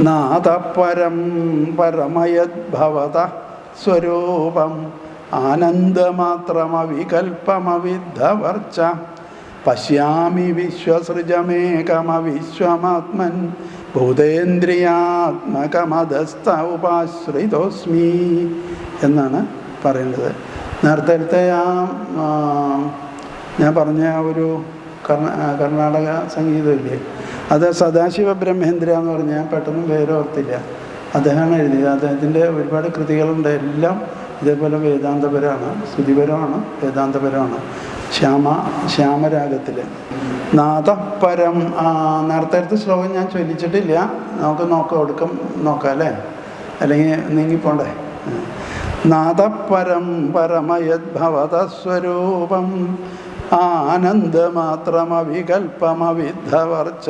നാദപരം പരമയദ്ഭവത സ്വരൂപം ആനന്ദമാത്രമവികൽപ്പമവിദ്ധവർച്ച പശ്യാമി വിശ്വസൃജമേകമവിശ്വമാത്മൻ ഭൂതേന്ദ്രിയാത്മകമധസ്ഥ ഉപാശ്രിതോസ്മി എന്നാണ് പറയുന്നത്. നേരത്തെ ഞാൻ പറഞ്ഞ ഒരു കർണാടക സംഗീതമില്ലേ, അത് സദാശിവ ബ്രഹ്മേന്ദ്ര എന്ന് പറഞ്ഞാൽ പെട്ടെന്ന് പേര് ഓർത്തില്ല. അദ്ദേഹമാണ് എഴുതിയത്. അദ്ദേഹത്തിൻ്റെ ഒരുപാട് കൃതികളുണ്ട്. എല്ലാം ഇതേപോലെ വേദാന്തപരമാണ്, സ്തുതിപരമാണ്, വേദാന്തപരമാണ്. ശ്യാമരാഗത്തിൽ നാദപരം. നേരത്തെ ശ്ലോകം ഞാൻ ചൊല്ലിച്ചിട്ടില്ല. നമുക്ക് ഒടുക്കം നോക്കാം അല്ലേ, അല്ലെങ്കിൽ നീങ്ങിപ്പോണ്ടേ. നാദപരം പരമയദ്ഭവത സ്വരൂപം ആനന്ദമാത്രമവികൽപ്പമവിദ്ധവർച്ച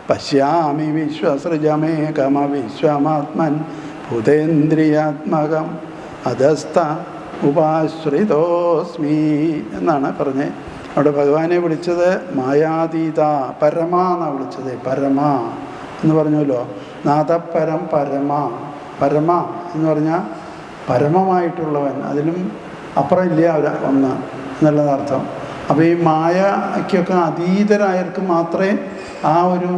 പശ്യാമി വിശ്വസൃജമേകമവിശ്വമാത്മൻ ഭൂതേന്ദ്രിയാത്മകം അധസ്ഥ ഉപാശ്രിതോസ്മി എന്നാണ് പറഞ്ഞത്. അവിടെ ഭഗവാനെ വിളിച്ചത് മായാതീത പരമ എന്നാണ് വിളിച്ചത്. പരമ എന്ന് പറഞ്ഞല്ലോ. നാദപരം പരമ. പരമ എന്ന് പറഞ്ഞാൽ പരമമായിട്ടുള്ളവൻ, അതിലും അപ്പുറം ഇല്ല ഒന്ന് എന്നുള്ളതർത്ഥം. അപ്പോൾ ഈ മായയ്ക്കൊക്കെ അതീതരായവർക്ക് മാത്രമേ ആ ഒരു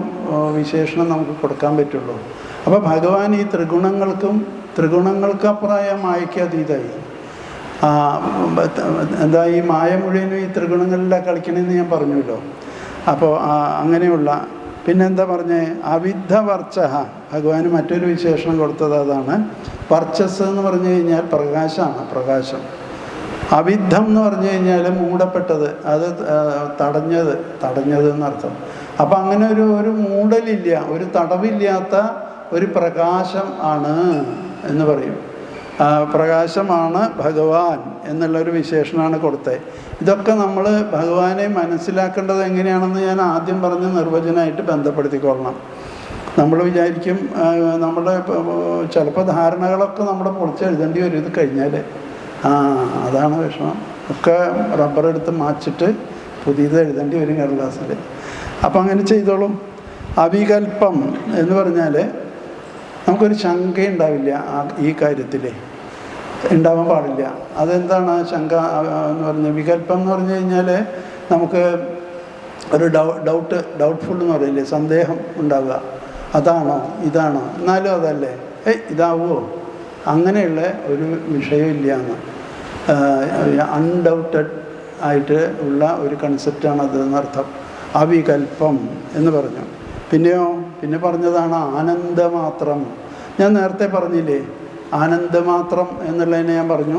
വിശേഷണം നമുക്ക് കൊടുക്കാൻ പറ്റുള്ളൂ. അപ്പോൾ ഭഗവാൻ ഈ ത്രിഗുണങ്ങൾക്കപ്പുറമായ മായയ്ക്ക് അതീതമായി. എന്താ ഈ മായ മുഴുവനും ഈ ത്രിഗുണങ്ങളിലാണ് കളിക്കണമെന്ന് ഞാൻ പറഞ്ഞല്ലോ. അപ്പോൾ അങ്ങനെയുള്ള പിന്നെന്താ പറഞ്ഞേ, അവിദ്ധ വർച്ച. ഭഗവാന് മറ്റൊരു വിശേഷണം കൊടുത്തത് അതാണ്. വർച്ചസ് എന്ന് പറഞ്ഞു കഴിഞ്ഞാൽ പ്രകാശമാണ്, പ്രകാശം. അവിദ്ധം എന്ന് പറഞ്ഞു കഴിഞ്ഞാൽ മൂടപ്പെട്ടത്, അത് തടഞ്ഞത് എന്നർത്ഥം. അപ്പം അങ്ങനെ ഒരു മൂടലില്ല, ഒരു തടവില്ലാത്ത ഒരു പ്രകാശം ആണ് എന്ന് പറയും. പ്രകാശമാണ് ഭഗവാൻ എന്നുള്ളൊരു വിശേഷണമാണ് കൊടുത്തത്. ഇതൊക്കെ നമ്മൾ ഭഗവാനെ മനസ്സിലാക്കേണ്ടത് എങ്ങനെയാണെന്ന് ഞാൻ ആദ്യം പറഞ്ഞ നിർവചനമായിട്ട് ബന്ധപ്പെടുത്തിക്കൊള്ളണം. നമ്മൾ വിചാരിക്കും നമ്മുടെ ചിലപ്പോൾ ധാരണകളൊക്കെ നമ്മുടെ പൊളിച്ചെഴുതേണ്ടി വരും ഇത് കഴിഞ്ഞാൽ. അതാണ് വിഷമം. ഒക്കെ റബ്ബറെടുത്ത് മാച്ചിട്ട് പുതിയത് എഴുതേണ്ടി വരും കടലാസിൽ. അപ്പം അങ്ങനെ ചെയ്തോളും. അവികൽപ്പം എന്ന് പറഞ്ഞാൽ നമുക്കൊരു ശങ്കയുണ്ടാവില്ല ഈ കാര്യത്തിൽ, ഉണ്ടാവാൻ പാടില്ല. അതെന്താണ് ശങ്ക എന്ന് പറഞ്ഞാൽ? വികല്പം എന്ന് പറഞ്ഞു കഴിഞ്ഞാൽ നമുക്ക് ഒരു ഡൗട്ട്ഫുൾ എന്ന് പറയില്ലേ, സന്ദേഹം ഉണ്ടാവുക. അതാണോ ഇതാണോ, എന്നാലും അതല്ലേ, ഇതാവുമോ, അങ്ങനെയുള്ള ഒരു വിഷയമില്ല എന്ന്. അൺഡൗട്ടഡ് ആയിട്ട് ഉള്ള ഒരു കൺസെപ്റ്റാണ് അതെന്നർത്ഥം. അവികൽപ്പം എന്ന് പറഞ്ഞു. പിന്നെ പറഞ്ഞതാണ് ആനന്ദമാത്രം. ഞാൻ നേരത്തെ പറഞ്ഞില്ലേ, ആനന്ദമാത്രം എന്നുള്ളതിനെ ഞാൻ പറഞ്ഞു.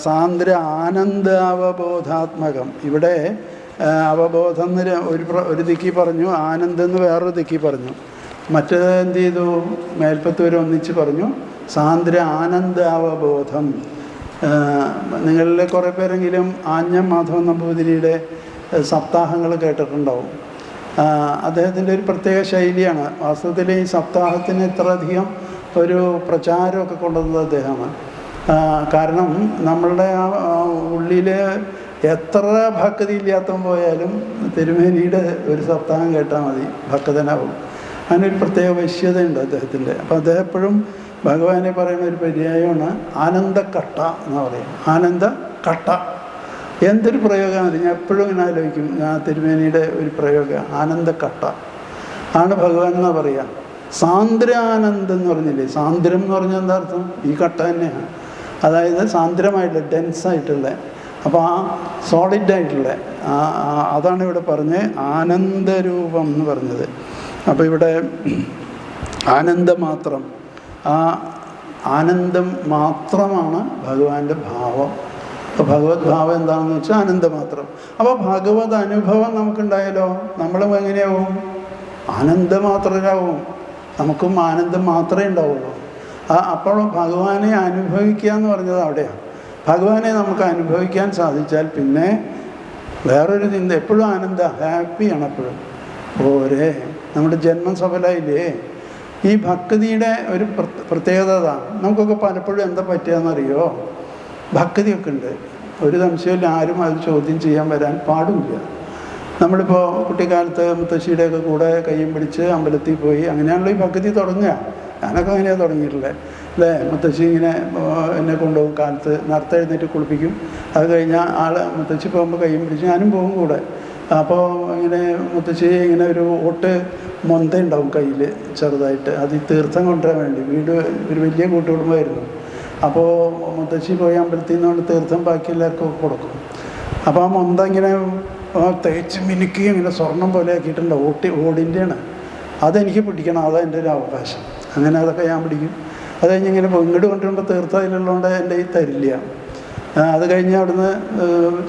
സാന്ദ്ര ആനന്ദാവബോധാത്മകം. ഇവിടെ അവബോധം എന്ന് ഒരു ദിക്കി പറഞ്ഞു, ആനന്ദം എന്ന് വേറൊരു ദിക്കി പറഞ്ഞു. മറ്റേത് എന്ത് ചെയ്തു, മേൽപ്പത്തൂര് ഒന്നിച്ച് പറഞ്ഞു. സാന്ദ്ര ആനന്ദാവബോധം. നിങ്ങളിൽ കുറേ പേരെങ്കിലും ആഞ്ഞം മാധവൻ നമ്പൂതിരിയുടെ സപ്താഹങ്ങൾ കേട്ടിട്ടുണ്ടാവും. അദ്ദേഹത്തിൻ്റെ ഒരു പ്രത്യേക ശൈലിയാണ്. വാസ്തവത്തിൽ ഈ സപ്താഹത്തിന് ഇത്രയധികം ഒരു പ്രചാരമൊക്കെ കൊണ്ടുവന്നത് അദ്ദേഹമാണ്. കാരണം നമ്മളുടെ ഉള്ളിൽ എത്ര ഭക്തി ഇല്ലാത്തവൻ പോയാലും തിരുമേനിയുടെ ഒരു സപ്താഹം കേട്ടാൽ മതി, ഭക്തനാവും. അതിനൊരു പ്രത്യേക വശ്യതയുണ്ട് അദ്ദേഹത്തിൻ്റെ. അപ്പോൾ അദ്ദേഹം എപ്പോഴും ഭഗവാനെ പറയുന്ന ഒരു പര്യായമാണ് ആനന്ദക്കട്ട എന്ന് പറയും. ആനന്ദക്കട്ട എന്തൊരു പ്രയോഗമാണ്. ഞാൻ എപ്പോഴും ഇങ്ങനെ ആലോചിക്കും, തിരുമേനിയുടെ ഒരു പ്രയോഗം ആനന്ദക്കട്ട ആണ് ഭഗവാൻ എന്നാ പറയുക. സാന്ദ്രാനന്ദം എന്ന് പറഞ്ഞില്ലേ, സാന്ദ്രം എന്ന് പറഞ്ഞാൽ എന്താ അർത്ഥം? ഈ കട്ട തന്നെയാണ്. അതായത് സാന്ദ്രമായിട്ടുള്ള, ഡെൻസായിട്ടുള്ള, അപ്പോൾ ആ സോളിഡായിട്ടുള്ള അതാണ് ഇവിടെ പറഞ്ഞ് ആനന്ദരൂപം എന്ന് പറഞ്ഞത്. അപ്പോൾ ഇവിടെ ആനന്ദമാത്രം, ആ ആനന്ദം മാത്രമാണ് ഭഗവാന്റെ ഭാവം. അപ്പോൾ ഭഗവത് ഭാവം എന്താണെന്ന് വെച്ചാൽ ആനന്ദമാത്രം. അപ്പോൾ ഭഗവത് അനുഭവം നമുക്കുണ്ടായാലോ നമ്മളും എങ്ങനെയാവും? ആനന്ദമാത്രരാവും. നമുക്കും ആനന്ദം മാത്രമേ ഉണ്ടാവുള്ളൂ. അപ്പോൾ ഭഗവാനെ അനുഭവിക്കുക എന്ന് പറഞ്ഞത് അവിടെയാണ്. ഭഗവാനെ നമുക്ക് അനുഭവിക്കാൻ സാധിച്ചാൽ പിന്നെ വേറൊരു ചിന്ത, എപ്പോഴും ഹാപ്പിയാണ് എപ്പോഴും. ഓരേ നമ്മുടെ ജന്മം സഫലമായില്ലേ. ഈ ഭക്തിയുടെ ഒരു പ്രത്യേകത അതാണ്. നമുക്കൊക്കെ പലപ്പോഴും എന്താ പറ്റുകയെന്നറിയോ, ഭക്തിയൊക്കെ ഉണ്ട്, ഒരു സംശയമില്ല, ആരും അത് ചോദ്യം ചെയ്യാൻ വരാൻ പാടില്ല. നമ്മളിപ്പോൾ കുട്ടിക്കാലത്ത് മുത്തശ്ശിയുടെയൊക്കെ കൂടെ കയ്യും പിടിച്ച് അമ്പലത്തിൽ പോയി അങ്ങനെയാണല്ലോ ഈ ഭക്തി തുടങ്ങുക. ഞാനൊക്കെ അങ്ങനെയാണ് തുടങ്ങിയിട്ടുള്ളത് അല്ലേ. മുത്തശ്ശി ഇങ്ങനെ എന്നെ കൊണ്ടുപോകും, കാലത്ത് നേരത്തെ എഴുന്നേറ്റ് കുളിപ്പിക്കും. അത് കഴിഞ്ഞാൽ മുത്തശ്ശി പോകുമ്പോൾ കയ്യും പിടിച്ച് ഞാനും പോകും കൂടെ. അപ്പോൾ ഇങ്ങനെ മുത്തശ്ശി ഇങ്ങനെ ഒരു ഓട്ട് മൊന്ത ഉണ്ടാവും കയ്യിൽ ചെറുതായിട്ട്, അത് ഈ തീർത്ഥം കൊണ്ടുവരാൻ വേണ്ടി. വീട് ഒരു വലിയ കൂട്ടുകുടുംബമായിരുന്നു. അപ്പോൾ മുത്തശ്ശി പോയി അമ്പലത്തിൽ നിന്നുകൊണ്ട് തീർത്ഥം ബാക്കി എല്ലാവർക്കും കൊടുക്കും. അപ്പോൾ ആ മൊന്ത ഇങ്ങനെ തേച്ച് മിനുക്കി ഇങ്ങനെ സ്വർണം പോലെ ആക്കിയിട്ടുണ്ട്, ഓടിൻ്റെയാണ്. അതെനിക്ക് പിടിക്കണം, അതാണ് എൻ്റെ ഒരു അവകാശം. അങ്ങനെ അതൊക്കെ ഞാൻ പിടിക്കും. അത് കഴിഞ്ഞ് ഇങ്ങനെ ഇങ്ങോട്ട് കൊണ്ടുവരുമ്പോൾ തീർത്ഥം അതിലുള്ളതുകൊണ്ട് എൻ്റെ ഈ തരില്ല. അത് കഴിഞ്ഞ് അവിടുന്ന്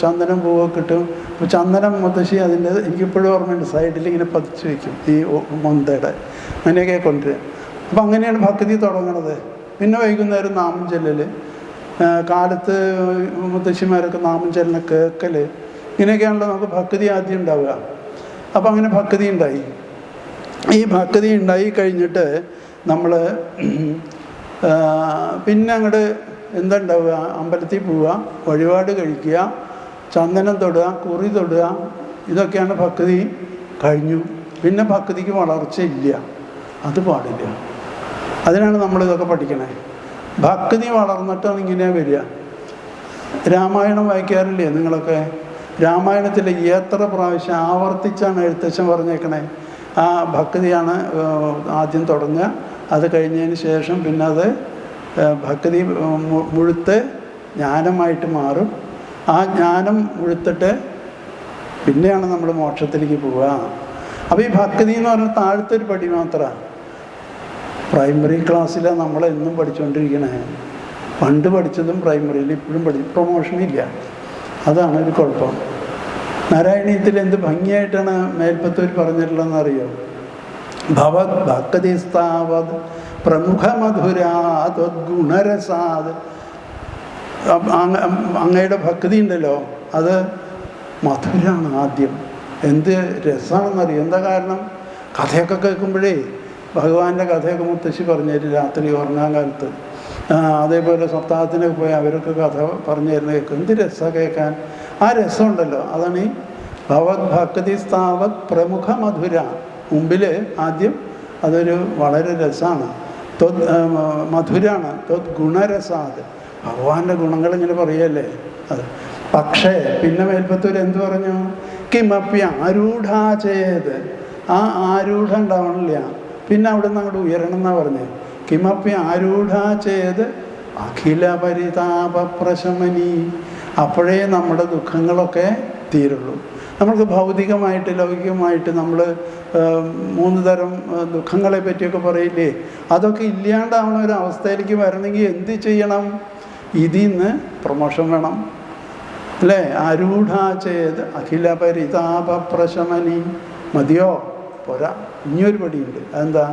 ചന്ദനം പൂവൊക്കെ കിട്ടും. അപ്പോൾ ചന്ദനം മുത്തശ്ശി അതിൻ്റെ എനിക്കിപ്പോഴും ഓർമ്മയുണ്ട്, സൈഡിൽ ഇങ്ങനെ പതിച്ച് വയ്ക്കും ഈ മൊന്തയുടെ. അങ്ങനെയൊക്കെ കൊണ്ടുവരിക. അപ്പോൾ അങ്ങനെയാണ് ഭക്തി തുടങ്ങണത്. പിന്നെ വൈകുന്നേരം നാമം ചെല്ലൽ, കാലത്ത് മുത്തശ്ശിമാരൊക്കെ നാമം ചെല്ലണ കേൾക്കൽ, ഇങ്ങനെയൊക്കെയാണല്ലോ നമുക്ക് ഭക്തി ആദ്യം ഉണ്ടാവുക. അപ്പോൾ അങ്ങനെ ഭക്തി ഉണ്ടായി. ഈ ഭക്തി ഉണ്ടായി കഴിഞ്ഞിട്ട് നമ്മൾ പിന്നെ അങ്ങോട്ട് എന്താ ഉണ്ടാവുക, അമ്പലത്തിൽ പോവുക, വഴിപാട് കഴിക്കുക, ചന്ദനം തൊടുക, കുറി തൊടുക, ഇതൊക്കെയാണ് ഭക്തി. കഴിഞ്ഞു. പിന്നെ ഭക്തിക്ക് വളർച്ചയില്ല, അത് പാടില്ല. അതിനാണ് നമ്മളിതൊക്കെ പഠിക്കണേ. ഭക്തി വളർന്നിട്ടാണ് ഇങ്ങനെ വരിക. രാമായണം വായിക്കാറില്ലേ നിങ്ങളൊക്കെ? രാമായണത്തിൽ എത്ര പ്രാവശ്യം ആവർത്തിച്ചാണ് എഴുത്തച്ഛൻ പറഞ്ഞേക്കണേ. ആ ഭക്തിയാണ് ആദ്യം തുടങ്ങുക. അത് കഴിഞ്ഞതിന് ശേഷം പിന്നെ അത് ഭക്തി മുഴുത്ത് ജ്ഞാനമായിട്ട് മാറും. ആ ജ്ഞാനം മുഴുത്തിട്ട് പിന്നെയാണ് നമ്മൾ മോക്ഷത്തിലേക്ക് പോവുക. അപ്പോൾ ഈ ഭക്തി എന്ന് പറഞ്ഞാൽ താഴത്തെ ഒരു പടി മാത്രമാണ്. പ്രൈമറി ക്ലാസ്സിലാണ് നമ്മളെന്നും പഠിച്ചുകൊണ്ടിരിക്കണേ. പണ്ട് പഠിച്ചതും പ്രൈമറിയിൽ ഇപ്പോഴും പ്രൊമോഷനില്ല. അതാണ് ഒരു കുഴപ്പം. നാരായണീയത്തിൽ എന്ത് ഭംഗിയായിട്ടാണ് മേൽപ്പത്തൂർ പറഞ്ഞിട്ടുള്ളതെന്ന് അറിയോ? ഭവത് ഭക്തിസ്താവത് പ്രമുഖമധുരാത് ഗുണരസാത്. അങ്ങയുടെ ഭക്തി ഉണ്ടല്ലോ, അത് മധുരാണ് ആദ്യം. എന്ത് രസമാണെന്നറിയോ? എന്താ കാരണം? കഥയൊക്കെ കേൾക്കുമ്പോഴേ, ഭഗവാന്റെ കഥയൊക്കെ മുത്തശ്ശി പറഞ്ഞുതരും രാത്രി ഉറങ്ങാൻ കാലത്ത്. അതേപോലെ സപ്താഹത്തിനൊക്കെ പോയി അവരൊക്കെ കഥ പറഞ്ഞു തരുന്ന കേൾക്കും. എന്ത് രസമാണ് കേൾക്കാൻ. ആ രസമുണ്ടല്ലോ, അതാണ് ഈ ഭവത് ഭക്തി സ്ഥാവത് പ്രമുഖ മധുര. മുമ്പിൽ ആദ്യം അതൊരു വളരെ രസമാണ്, മധുരാണ്. ഗുണരസാത്, ഭഗവാന്റെ ഗുണങ്ങളിങ്ങനെ പറയല്ലേ അത്. പക്ഷേ പിന്നെ മേൽപ്പത്തൂർ എന്ത് പറഞ്ഞു? കിമപ്പി ആരൂഢാ ചെയ്ത്, ആ ആരൂഢ ഉണ്ടാവണില്ല. പിന്നെ അവിടെ നിന്ന് അങ്ങോട്ട് ഉയരണം എന്നാണ് പറഞ്ഞത്. കിമപ്പി ആരൂഢാ ചെയ്ത് അഖില പരിതാപ പ്രശമനി. അപ്പോഴേ നമ്മുടെ ദുഃഖങ്ങളൊക്കെ തീരുള്ളൂ. നമുക്ക് ഭൗതികമായിട്ട് ലൗകികമായിട്ട് നമ്മൾ 3 തരം ദുഃഖങ്ങളെ പറ്റിയൊക്കെ പറയില്ലേ, അതൊക്കെ ഇല്ലാണ്ടാവുന്ന ഒരു അവസ്ഥയിലേക്ക് വരണമെങ്കിൽ എന്ത് ചെയ്യണം? ഇതിൽ നിന്ന് പ്രമോഷൻ വേണം അല്ലേ? ആരൂഢാ ചെയ്ത് അഖില പരിതാപ പ്രശമനി. മതിയോ? പോരാ, ഇനിയൊരു പടിയുണ്ട്. അതെന്താ?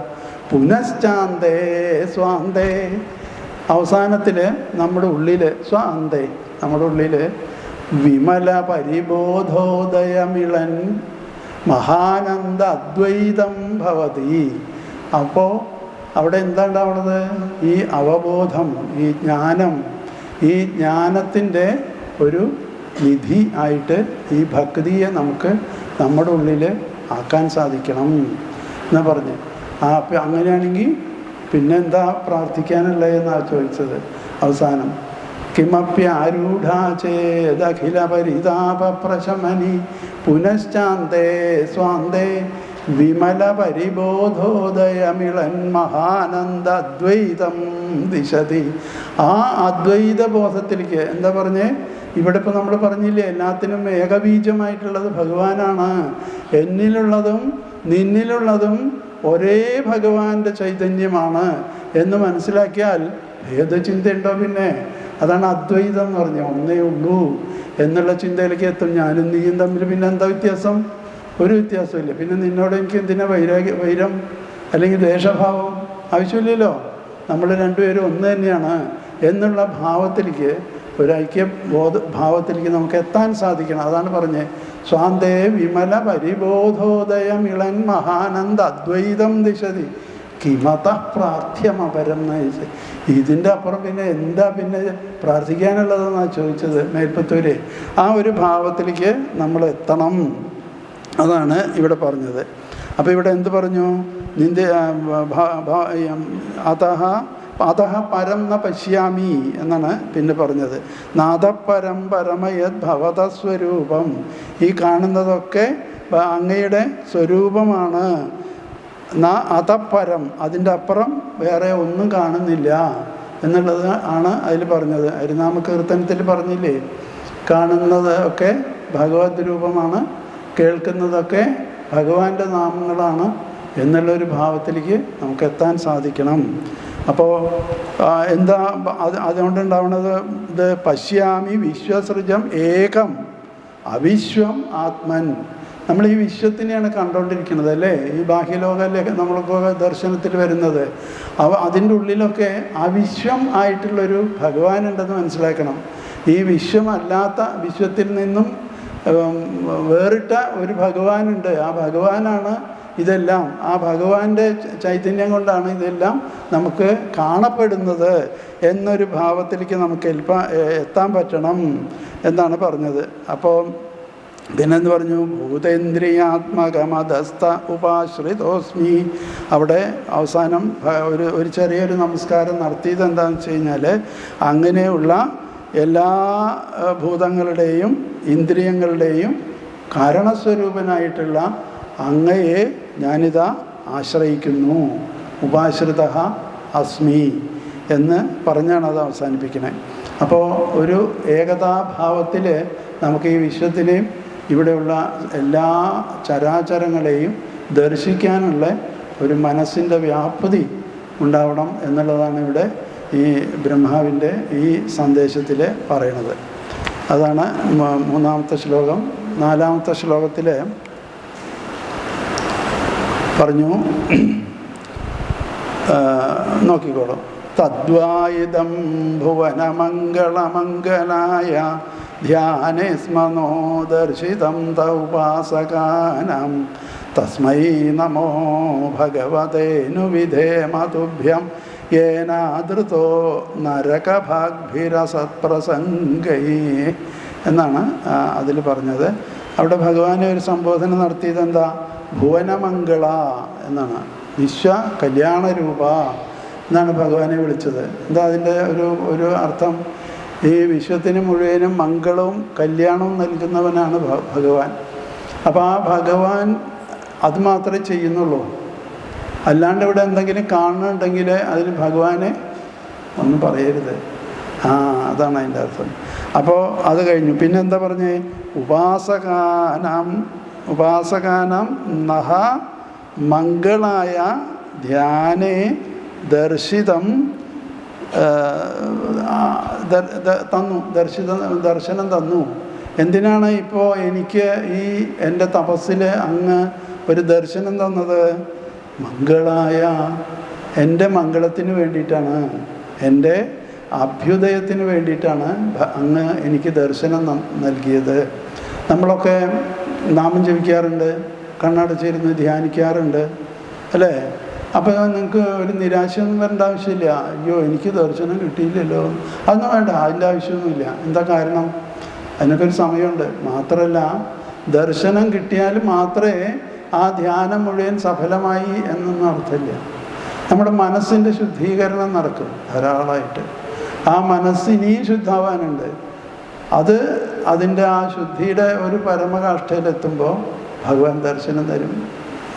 പുനശ്ചാന്തേ സ്വാന്തേ. അവസാനത്തിൽ നമ്മുടെ ഉള്ളിൽ സ്വാന്തേ, നമ്മുടെ ഉള്ളിൽ വിമല പരിബോധോദയമിളൻ മഹാനന്ദ അദ്വൈതം ഭവതി. അപ്പോൾ അവിടെ എന്താ ഉണ്ടാവുന്നത്? ഈ അവബോധം, ഈ ജ്ഞാനം, ഈ ജ്ഞാനത്തിൻ്റെ ഒരു നിധി ആയിട്ട് ഈ ഭക്തിയെ നമുക്ക് നമ്മുടെ ഉള്ളിൽ ആക്കാൻ സാധിക്കണം എന്നാ പറഞ്ഞ്. അപ്പം അങ്ങനെയാണെങ്കിൽ പിന്നെന്താ പ്രാർത്ഥിക്കാനുള്ളതെന്നാണ് ചോദിച്ചത് അവസാനം. കിമപ്യ ആരൂഢാ ചേദഖില പരിതാപ പ്രശമനി പുനശ്ചാന്തേ സ്വാന്തേ വിമല പരിബോധോദയമിളൻ മഹാനന്ദ അദ്വൈതം ദിശതി. ആ അദ്വൈത ബോധത്തിലേക്ക് എന്താ പറഞ്ഞേ? ഇവിടെ ഇപ്പം നമ്മൾ പറഞ്ഞില്ലേ, എല്ലാത്തിനും ഏകബീജമായിട്ടുള്ളത് ഭഗവാനാണ്. എന്നിലുള്ളതും നിന്നിലുള്ളതും ഒരേ ഭഗവാന്റെ ചൈതന്യമാണ് എന്ന് മനസ്സിലാക്കിയാൽ ഭേദചിന്തയുണ്ടോ? പിന്നെ അതാണ് അദ്വൈതം എന്ന് പറഞ്ഞാൽ ഒന്നേ ഉള്ളൂ എന്നുള്ള ചിന്തയിലേക്ക് എത്തും. ഞാനും നീയും തമ്മിൽ പിന്നെ എന്താ വ്യത്യാസം? ഒരു വ്യത്യാസമില്ല. പിന്നെ നിന്നോട് എനിക്ക് എന്തിനാ വൈരം അല്ലെങ്കിൽ ദ്വേഷഭാവം? ആവശ്യമില്ലല്ലോ. നമ്മൾ രണ്ടുപേരും ഒന്ന് തന്നെയാണ് എന്നുള്ള ഭാവത്തിലേക്ക്, ഒരു ഭാവത്തിലേക്ക് നമുക്ക് എത്താൻ സാധിക്കണം. അതാണ് പറഞ്ഞത്, സ്വാന്തേ വിമല പരിബോധോദയമിളൻ മഹാനന്ദ അദ്വൈതം ദിശതി കിമത പ്രാർത്ഥ്യമപരം നയിച്ച്. ഇതിൻ്റെ അപ്പുറം പിന്നെ എന്താ പിന്നെ പ്രാർത്ഥിക്കാനുള്ളതെന്നാണ് ചോദിച്ചത് മേൽപ്പത്തൂര്. ആ ഒരു ഭാവത്തിലേക്ക് നമ്മൾ എത്തണം അതാണ് ഇവിടെ പറഞ്ഞത്. അപ്പോൾ ഇവിടെ എന്ത് പറഞ്ഞു? നിന്റെ അതഹ പരം ന പശ്യാമി എന്നാണ് പിന്നെ പറഞ്ഞത്. നാദപരം പരമയത് ഭവതസ്വരൂപം, ഈ കാണുന്നതൊക്കെ അങ്ങയുടെ സ്വരൂപമാണ്. അതപരം, അതിൻ്റെ അപ്പുറം വേറെ ഒന്നും കാണുന്നില്ല എന്നുള്ളത് ആണ് അതിൽ പറഞ്ഞത്. ഹരിനാമ കീർത്തനത്തിൽ പറഞ്ഞില്ലേ, കാണുന്നത് ഒക്കെ ഭഗവത് രൂപമാണ്, കേൾക്കുന്നതൊക്കെ ഭഗവാന്റെ നാമങ്ങളാണ് എന്നുള്ളൊരു ഭാവത്തിലേക്ക് നമുക്ക് എത്താൻ സാധിക്കണം. അപ്പോൾ എന്താ അതുകൊണ്ടുണ്ടാവുന്നത്? ഇത് പശ്യാമി വിശ്വസൃജം ഏകം അവിശ്വം ആത്മൻ. നമ്മൾ ഈ വിശ്വത്തിനെയാണ് കണ്ടുകൊണ്ടിരിക്കുന്നത് അല്ലേ, ഈ ബാഹ്യലോകമല്ലേ നമ്മൾക്കൊക്കെ ദർശനത്തിൽ വരുന്നത്. അതിൻ്റെ ഉള്ളിലൊക്കെ അവിശ്വം ആയിട്ടുള്ളൊരു ഭഗവാനുണ്ടെന്ന് മനസ്സിലാക്കണം. ഈ വിശ്വമല്ലാത്ത, വിശ്വത്തിൽ നിന്നും വേറിട്ട ഒരു ഭഗവാനുണ്ട്. ആ ഭഗവാനാണ് ഇതെല്ലാം. ആ ഭഗവാന്റെ ചൈതന്യം കൊണ്ടാണ് ഇതെല്ലാം നമുക്ക് കാണപ്പെടുന്നത് എന്നൊരു ഭാവത്തിലേക്ക് നമുക്ക് എത്താൻ പറ്റണം എന്നാണ് പറഞ്ഞത്. അപ്പോൾ പിന്നെന്ത് പറഞ്ഞു? ഭൂതേന്ദ്രിയാത്മകമതസ്ഥ ഉപാശ്രിതോസ്മി. അവിടെ അവസാനം ഒരു ചെറിയൊരു നമസ്കാരം നടത്തിയത് എന്താണെന്ന് വെച്ച് കഴിഞ്ഞാൽ, അങ്ങനെയുള്ള എല്ലാ ഭൂതങ്ങളുടെയും ഇന്ദ്രിയങ്ങളുടെയും കാരണസ്വരൂപനായിട്ടുള്ള അങ്ങയെ ഞാനിതാ ആശ്രയിക്കുന്നു, ഉപാശ്രിത അസ്മി എന്ന് പറഞ്ഞാണ് അത് അവസാനിപ്പിക്കുന്നത്. അപ്പോൾ ഒരു ഏകതാഭാവത്തിൽ നമുക്ക് ഈ വിശ്വത്തിനെയും ഇവിടെയുള്ള എല്ലാ ചരാചരങ്ങളെയും ദർശിക്കാനുള്ള ഒരു മനസ്സിൻ്റെ വ്യാപ്തി ഉണ്ടാവണം എന്നുള്ളതാണ് ഇവിടെ ഈ ബ്രഹ്മാവിൻ്റെ ഈ സന്ദേശത്തിൽ പറയണത്. അതാണ് മൂന്നാമത്തെ ശ്ലോകം. നാലാമത്തെ ശ്ലോകത്തിൽ പറഞ്ഞു, നോക്കിക്കോളൂ. തദ്വായിദം ഭുവനമംഗളമംഗലായ ധ്യാനേ സ്മനോ ദർശിതം തൗപാസകാനാം തസ്മൈ നമോ ഭഗവതേനു വിധേമതുഭ്യം യേനാദൃതോ നരകഭാഗ്ഭിരസത്പ്രസംഗൈ എന്നാണ് അതിൽ പറഞ്ഞത്. അവിടെ ഭഗവാനെ ഒരു സംബോധന നടത്തിയത് എന്താ? ഭുവനമംഗള എന്നാണ്. വിശ്വ കല്യാണരൂപ എന്നാണ് ഭഗവാനെ വിളിച്ചത്. എന്താ അതിൻ്റെ ഒരു അർത്ഥം? ഈ വിശ്വത്തിന് മുഴുവനും മംഗളവും കല്യാണവും നൽകുന്നവനാണ് ഭഗവാൻ. അപ്പോൾ ആ ഭഗവാൻ അത് മാത്രമേ ചെയ്യുന്നുള്ളൂ. അല്ലാണ്ട് ഇവിടെ എന്തെങ്കിലും കാണുന്നുണ്ടെങ്കിൽ അതിന് ഭഗവാനെ ഒന്നും പറയരുത്. അതാണ് അതിൻ്റെ അർത്ഥം. അപ്പോൾ അത് കഴിഞ്ഞു. പിന്നെന്താ പറഞ്ഞേ? ഉപാസകാനാം നഹ മംഗളായ ധ്യാനേ ദർശിതം തന്നു, ദർശനം തന്നു. എന്തിനാണ് ഇപ്പോൾ എനിക്ക് ഈ എൻ്റെ തപസ്സിൽ അങ്ങ് ഒരു ദർശനം തന്നത്? മംഗളായ, എൻ്റെ മംഗളത്തിന് വേണ്ടിയിട്ടാണ്, എൻ്റെ അഭ്യുദയത്തിന് വേണ്ടിയിട്ടാണ് അങ്ങ് എനിക്ക് ദർശനം നൽകിയത്. നമ്മളൊക്കെ നാമം ജപിക്കാറുണ്ട്, കണ്ണടച്ചിരുന്ന് ധ്യാനിക്കാറുണ്ട് അല്ലേ? അപ്പോൾ നിങ്ങൾക്ക് ഒരു നിരാശയൊന്നും വരേണ്ട ആവശ്യമില്ല. അയ്യോ എനിക്ക് ദർശനം കിട്ടിയില്ലല്ലോ, അതൊന്നും വേണ്ട, അതിൻ്റെ ആവശ്യമൊന്നുമില്ല. എന്താ കാരണം? അതിനൊക്കെ ഒരു സമയമുണ്ട്. മാത്രമല്ല, ദർശനം കിട്ടിയാൽ മാത്രമേ ആ ധ്യാനം മുഴുവൻ സഫലമായി എന്നൊന്നും അർത്ഥമില്ല. നമ്മുടെ മനസ്സിൻ്റെ ശുദ്ധീകരണം നടക്കും ധാരാളമായിട്ട്. ആ മനസ്സിനെയും ശുദ്ധാവാനുണ്ട്. അതിൻ്റെ ആ ശുദ്ധിയുടെ ഒരു പരമകാഷ്ഠയിലെത്തുമ്പോൾ ഭഗവാൻ ദർശനം തരും.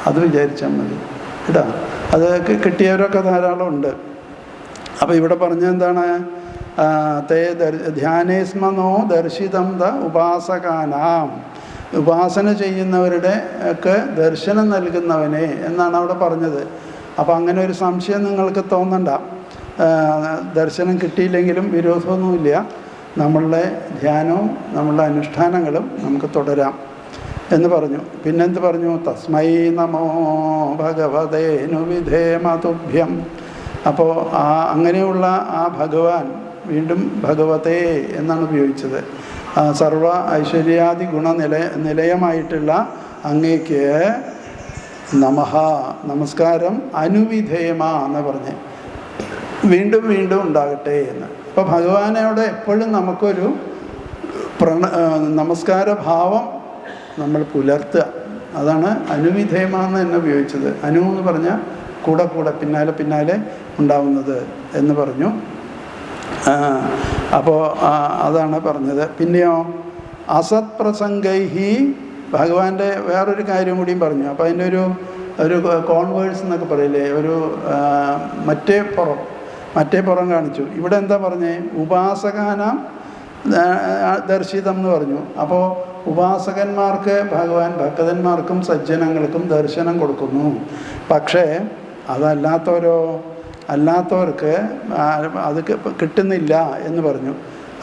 അത് വിചാരിച്ചാൽ മതി കേട്ടോ. അത് കിട്ടിയവരൊക്കെ ധാരാളം ഉണ്ട്. അപ്പോൾ ഇവിടെ പറഞ്ഞ എന്താണ്? ധ്യാനേസ്മനോ ദർശിതം ദ ഉപാസകാനാം. ഉപാസന ചെയ്യുന്നവരുടെ ഒക്കെ ദർശനം നൽകുന്നവനെ എന്നാണ് അവിടെ പറഞ്ഞത്. അപ്പോൾ അങ്ങനെ ഒരു സംശയം നിങ്ങൾക്ക് തോന്നണ്ട. ദർശനം കിട്ടിയില്ലെങ്കിലും വിരോധമൊന്നുമില്ല. നമ്മളുടെ ധ്യാനവും നമ്മളുടെ അനുഷ്ഠാനങ്ങളും നമുക്ക് തുടരാം എന്ന് പറഞ്ഞു. പിന്നെന്ത് പറഞ്ഞു? തസ്മൈ നമോ ഭഗവതേനു വിധേമതുഭ്യം. അപ്പോൾ അങ്ങനെയുള്ള ആ ഭഗവാൻ, വീണ്ടും ഭഗവതേ എന്നാണ് ഉപയോഗിച്ചത്. സർവ ഐശ്വര്യാദി നിലയമായിട്ടുള്ള അങ്ങേക്ക് നമഃ, നമസ്കാരം, അനുവിധേയമ എന്ന് പറഞ്ഞ് വീണ്ടും വീണ്ടും ഉണ്ടാകട്ടെ എന്ന്. അപ്പോൾ ഭഗവാനോട് എപ്പോഴും നമുക്കൊരു നമസ്കാര ഭാവം നമ്മൾ പുലർത്തുക. അതാണ് അനുവിധേയമ എന്ന് തന്നെ ഉപയോഗിച്ചത്. അനു എന്ന് പറഞ്ഞാൽ കൂടെ കൂടെ പിന്നാലെ പിന്നാലെ ഉണ്ടാവുന്നത് എന്ന് പറഞ്ഞു. അപ്പോൾ അതാണ് പറഞ്ഞത്. പിന്നെയോ അസത് പ്രസംഗൈഹി ഭഗവാന്റെ വേറൊരു കാര്യം കൂടിയും പറഞ്ഞു. അപ്പോൾ അതിൻ്റെ ഒരു കോൺവേഴ്സ് എന്നൊക്കെ പറയില്ലേ, ഒരു മറ്റേ പുറം കാണിച്ചു. ഇവിടെ എന്താ പറഞ്ഞേ? ഉപാസകാനാം ദർശിതം എന്ന് പറഞ്ഞു. അപ്പോൾ ഉപാസകന്മാർക്ക് ഭഗവാൻ ഭക്തന്മാർക്കും സജ്ജനങ്ങൾക്കും ദർശനം കൊടുക്കുന്നു. പക്ഷേ അല്ലാത്തവർക്ക് അത് കിട്ടുന്നില്ല എന്ന് പറഞ്ഞു.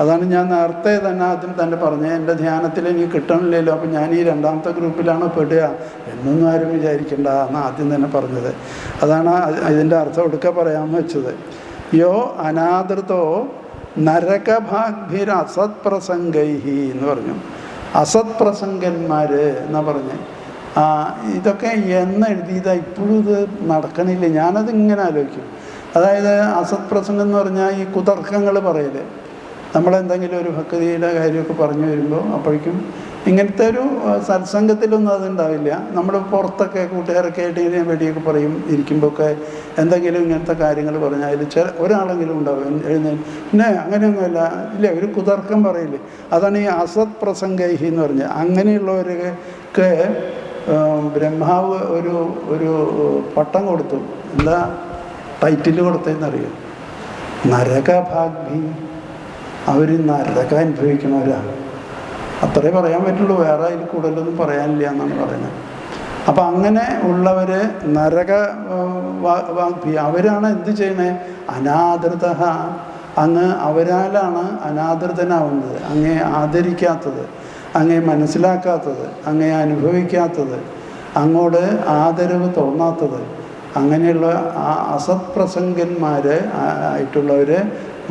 അതാണ് ഞാൻ നേരത്തെ തന്നെ ആദ്യം തന്നെ പറഞ്ഞത്. എൻ്റെ ധ്യാനത്തിൽ എനിക്ക് കിട്ടണില്ലല്ലോ, അപ്പം ഞാൻ ഈ രണ്ടാമത്തെ ഗ്രൂപ്പിലാണ് പെടുക എന്നൊന്നും ആരും വിചാരിക്കണ്ട എന്ന് ആദ്യം തന്നെ പറഞ്ഞത്. അതാണ് ഇതിൻ്റെ അർത്ഥം ഒടുക്കെ പറയാമെന്ന് വെച്ചത്. യോ അനാദൃതോ നരകഭാഗ്ഭിർ അസത് പ്രസംഗൈഹി എന്ന് പറഞ്ഞു. അസത് പ്രസംഗന്മാർ എന്നാ പറഞ്ഞ്. ഇതൊക്കെ എന്നെഴുതിയതാ, ഇപ്പോഴും ഇത് നടക്കണില്ല. ഞാനത് ഇങ്ങനെ ആലോചിക്കും. അതായത് അസത് പ്രസംഗം എന്ന് പറഞ്ഞാൽ ഈ കുതർക്കങ്ങൾ പറയല്. നമ്മളെന്തെങ്കിലും ഒരു ഭക്തിയുടെ കാര്യമൊക്കെ പറഞ്ഞു വരുമ്പോൾ അപ്പോഴേക്കും ഇങ്ങനത്തെ ഒരു സത്സംഗത്തിലൊന്നും അതുണ്ടാവില്ല. നമ്മൾ പുറത്തൊക്കെ കൂട്ടുകാരൊക്കെ ആയിട്ട് ഇങ്ങനെ വെടിയൊക്കെ പറയും ഇരിക്കുമ്പോഴൊക്കെ എന്തെങ്കിലും ഇങ്ങനത്തെ കാര്യങ്ങൾ പറഞ്ഞാൽ അതിൽ ഒരാളെങ്കിലും ഉണ്ടാവും പിന്നെ അങ്ങനെയൊന്നുമല്ല ഇല്ല, ഒരു കുതർക്കം പറയില്ലേ. അതാണ് ഈ അസത് പ്രസംഗൈഹി എന്ന് പറഞ്ഞത്. അങ്ങനെയുള്ളവർക്ക് ബ്രഹ്മാവ് ഒരു പട്ടം കൊടുത്തു. എന്താ ടൈറ്റിൽ കൊടുത്തതെന്നറിയാം? നരകഭാഗ്ഭി. അവർ നരകം അനുഭവിക്കണവരാണ്. അത്രേ പറയാൻ പറ്റുള്ളൂ, വേറെ അതിൽ കൂടുതലൊന്നും പറയാനില്ല എന്നാണ് പറയുന്നത്. അപ്പം അങ്ങനെ ഉള്ളവർ നരകഭാഗ്ഭി. അവരാണ് എന്ത് ചെയ്യണേ? അനാദൃത. അങ്ങ് അവരാലാണ് അനാദൃതനാവുന്നത്, അങ്ങേ ആദരിക്കാത്തത്, അങ്ങേ മനസ്സിലാക്കാത്തത്, അങ്ങേ അനുഭവിക്കാത്തത്, അങ്ങോട്ട് ആദരവ് തോന്നാത്തത്. അങ്ങനെയുള്ള അസത് പ്രസംഗന്മാർ ആയിട്ടുള്ളവർ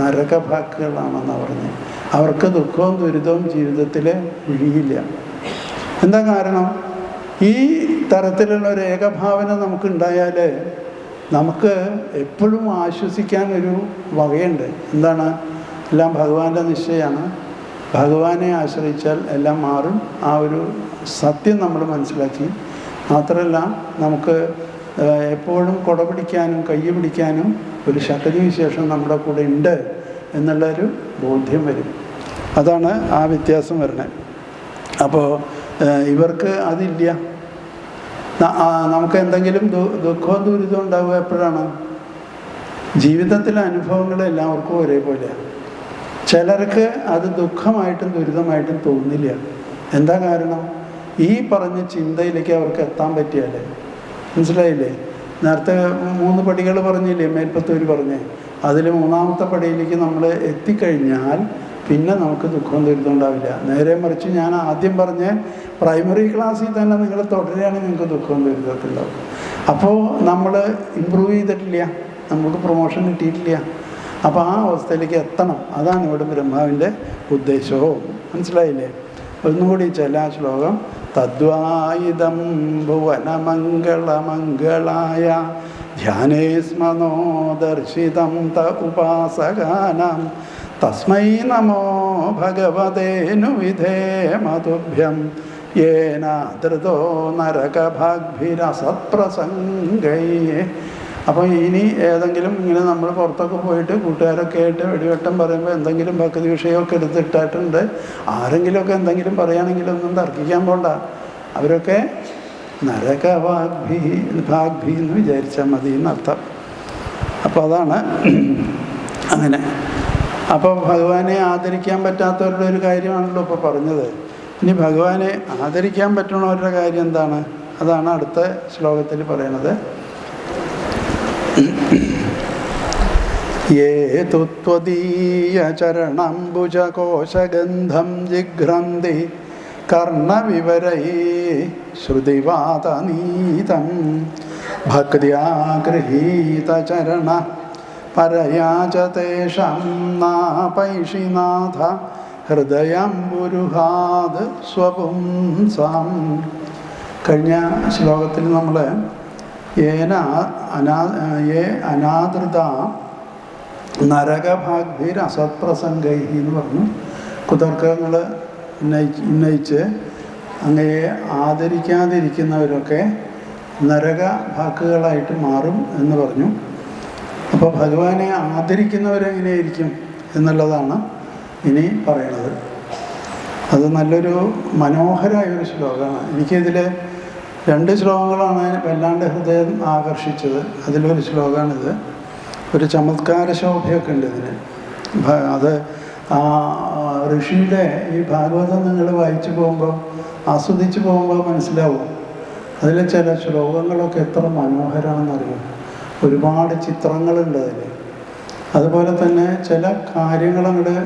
നരകഭാക്കുകളാണെന്നാണ് പറഞ്ഞത്. അവർക്ക് ദുഃഖവും ദുരിതവും ജീവിതത്തിൽ ഒഴിയില്ല. എന്താ കാരണം? ഈ തരത്തിലുള്ള ഒരു ഏകഭാവന നമുക്കുണ്ടായാൽ നമുക്ക് എപ്പോഴും ആശ്വസിക്കാൻ ഒരു വകയുണ്ട്. എന്താണ്? എല്ലാം ഭഗവാന്റെ നിശ്ചയമാണ്. ഭഗവാനെ ആശ്രയിച്ചാൽ എല്ലാം മാറും. ആ ഒരു സത്യം നമ്മൾ മനസ്സിലാക്കി. മാത്രമല്ല നമുക്ക് എപ്പോഴും കുട പിടിക്കാനും കൈ പിടിക്കാനും ഒരു ശക്തി വിശേഷം നമ്മുടെ കൂടെ ഉണ്ട് എന്നുള്ളൊരു ബോധ്യം വരും. അതാണ് ആ വ്യത്യാസം വരുന്നത്. അപ്പോൾ ഇവർക്ക് അതില്ല. നമുക്ക് എന്തെങ്കിലും ദുഃഖവും ദുരിതവും ഉണ്ടാവുക എപ്പോഴാണ്? ജീവിതത്തിലെ അനുഭവങ്ങൾ എല്ലാവർക്കും ഒരേപോലെയാണ്. ചിലർക്ക് അത് ദുഃഖമായിട്ടും ദുരിതമായിട്ടും തോന്നില്ല. എന്താ കാരണം? ഈ പറഞ്ഞ ചിന്തയിലേക്ക് അവർക്ക് എത്താൻ പറ്റിയാലേ. മനസ്സിലായില്ലേ? നേരത്തെ 3 പടികൾ പറഞ്ഞില്ലേ മേൽപ്പത്തൂർ പറഞ്ഞേ? അതിൽ 3ാമത്തെ പടിയിലേക്ക് നമ്മൾ എത്തിക്കഴിഞ്ഞാൽ പിന്നെ നമുക്ക് ദുഃഖവും ദുരിതം ഉണ്ടാവില്ല. നേരെ മറിച്ച് ഞാൻ ആദ്യം പറഞ്ഞ പ്രൈമറി ക്ലാസ്സിൽ തന്നെ നിങ്ങൾ തുടരുകയാണെങ്കിൽ നിങ്ങൾക്ക് ദുഃഖവും ദുരിതത്തിലുണ്ടാവും. അപ്പോൾ നമ്മൾ ഇമ്പ്രൂവ് ചെയ്തിട്ടില്ല, നമുക്ക് പ്രൊമോഷൻ കിട്ടിയിട്ടില്ല. അപ്പോൾ ആ അവസ്ഥയിലേക്ക് എത്തണം. അതാണ് ഇവിടെ ബ്രഹ്മാവിൻ്റെ ഉദ്ദേശവും. മനസ്സിലായില്ലേ? ഒന്നുകൂടി ചില ശ്ലോകം. തദ്വായിദം ഭുവനമംഗളമംഗളായ ധ്യാനേ സ്മനോ ദർശിതം ത ഉപാസകാനാം തസ്മൈ നമോ ഭഗവതേനു വിധേമതുഭ്യം യേന ധൃതോ നരകഭാഗ്ഭിരസത്പ്രസംഗൈ. അപ്പോൾ ഇനി ഏതെങ്കിലും ഇങ്ങനെ നമ്മൾ പുറത്തൊക്കെ പോയിട്ട് കൂട്ടുകാരൊക്കെ ആയിട്ട് വെടിവെട്ടം പറയുമ്പോൾ എന്തെങ്കിലും ഭക്തി വിഷയമൊക്കെ എടുത്തിട്ടിട്ടുണ്ട്, ആരെങ്കിലുമൊക്കെ എന്തെങ്കിലും പറയുകയാണെങ്കിലൊന്നും തർക്കിക്കാൻ പോണ്ട. അവരൊക്കെ നരകഭാഗ്ഭി എന്ന് വിചാരിച്ചാൽ മതി എന്നർത്ഥം. അപ്പോൾ അതാണ് അങ്ങനെ. അപ്പോൾ ഭഗവാനെ ആദരിക്കാൻ പറ്റാത്തവരുടെ ഒരു കാര്യമാണല്ലോ ഇപ്പോൾ പറഞ്ഞത്. ഇനി ഭഗവാനെ ആദരിക്കാൻ പറ്റുന്നവരുടെ കാര്യം എന്താണ്? അതാണ് അടുത്ത ശ്ലോകത്തിൽ പറയണത്. യേ തുത്വദീയ ചരണംബുജകോശഗന്ധം ജിഘ്രന്തി കർണവിവരൈ ശ്രുതിവാതനീതം ഭക്ത്യാ ഗൃഹീതചരണ പരയാ ച തേഷാം നാപൈഷിനാഥ ഹൃദയം ഗുരുഹാത് സ്വപുംസാം. കഴിഞ്ഞ ശ്ലോകത്തിൽ നമ്മൾ യേ അനാദൃത നരകഭാഗ്ഭിർ അസത്പ്രസംഗൈ എന്ന് പറഞ്ഞു. കുതർക്കങ്ങൾ ഉന്നയിച്ച് അങ്ങയെ ആദരിക്കാതിരിക്കുന്നവരൊക്കെ നരകഭാക്കുകളായിട്ട് മാറും എന്ന് പറഞ്ഞു. അപ്പോൾ ഭഗവാനെ ആദരിക്കുന്നവരെങ്ങനെയായിരിക്കും എന്നുള്ളതാണ് ഇനി പറയണത്. അത് നല്ലൊരു മനോഹരമായൊരു ശ്ലോകമാണ്. എനിക്കിതിൽ 2 ശ്ലോകങ്ങളാണ് വല്ലാണ്ട് ഹൃദയം ആകർഷിച്ചത്. അതിലൊരു ശ്ലോകമാണിത്. ഒരു ചമത്കാര ശോഭയൊക്കെ ഉണ്ട് ഇതിന്. അത് ഋഷിയുടെ ഈ ഭാഗവതം നിങ്ങൾ വായിച്ചു പോകുമ്പോൾ, ആസ്വദിച്ച് പോകുമ്പോൾ മനസ്സിലാവും. അതിൽ ചില ശ്ലോകങ്ങളൊക്കെ എത്ര മനോഹരമാണെന്നറിയും. ഒരുപാട് ചിത്രങ്ങളുണ്ട് അതിൽ. അതുപോലെ തന്നെ ചില കാര്യങ്ങളങ്ങോട്ട്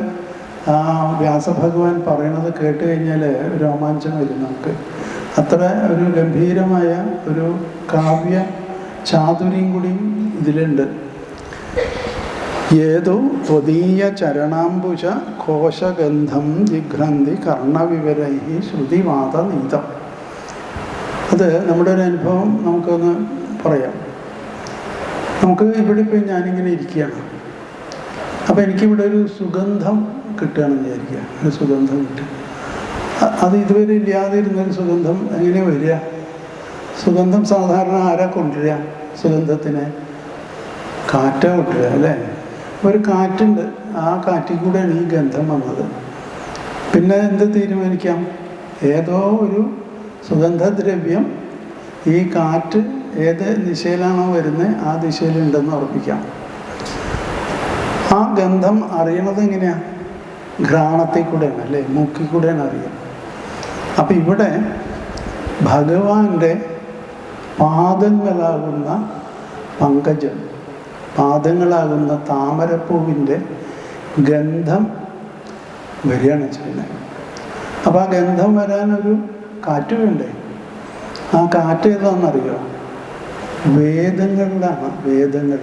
വ്യാസഭഗവാൻ പറയണത് കേട്ട് കഴിഞ്ഞാൽ രോമാഞ്ചം വരും നമുക്ക്. അത്ര ഒരു ഗംഭീരമായ ഒരു കാവ്യ ചാതുര്യം കൂടി ഇതിലുണ്ട്. ഏതോ ത്വദീയ ചരണാംബുജ കോശഗന്ധം ജിഘ്രന്തി കർണവിവരൈഹി ശ്രുതിവാദനീതം. അത് നമ്മുടെ ഒരു അനുഭവം നമുക്കൊന്ന് പറയാം. നമുക്ക് ഇവിടെ ഇപ്പോൾ ഞാനിങ്ങനെ ഇരിക്കുകയാണ്. അപ്പോൾ എനിക്കിവിടെ ഒരു സുഗന്ധം കിട്ടുകയാണെന്ന് വിചാരിക്കുക. ഒരു സുഗന്ധം കിട്ടുക, അത് ഇതുവരെ ഇല്ലാതിരുന്നൊരു സുഗന്ധം എങ്ങനെ വരിക? സുഗന്ധം സാധാരണ ആരാ കൊണ്ടുവരിക? സുഗന്ധത്തിന് കാറ്റാ കൊണ്ടുവരിക അല്ലേ? ഒരു കാറ്റുണ്ട്, ആ കാറ്റിൽ കൂടെയാണ് ഈ ഗന്ധം വന്നത്. പിന്നെ എന്ത് തീരുമാനിക്കാം? ഏതോ ഒരു സുഗന്ധദ്രവ്യം ഈ കാറ്റ് ഏത് ദിശയിലാണോ വരുന്നത് ആ ദിശയിലുണ്ടെന്ന് ഉറപ്പിക്കാം. ആ ഗന്ധം അറിയണത് എങ്ങനെയാണ്? ഘ്രാണത്തിൽ കൂടെയാണ് അല്ലേ? മൂക്കിൽ കൂടെയാണ് അറിയുക. അപ്പം ഇവിടെ ഭഗവാന്റെ പാദങ്ങളാകുന്ന പങ്കജം, പാദങ്ങളാകുന്ന താമരപ്പൂവിൻ്റെ ഗന്ധം വരികയാണ് ചെയ്യുന്നത്. അപ്പം ആ ഗന്ധം വരാനൊരു കാറ്റ് വേണ്ടേ? ആ കാറ്റ് ഏതാണെന്നറിയോ? വേദങ്ങളിലാണ്. വേദങ്ങൾ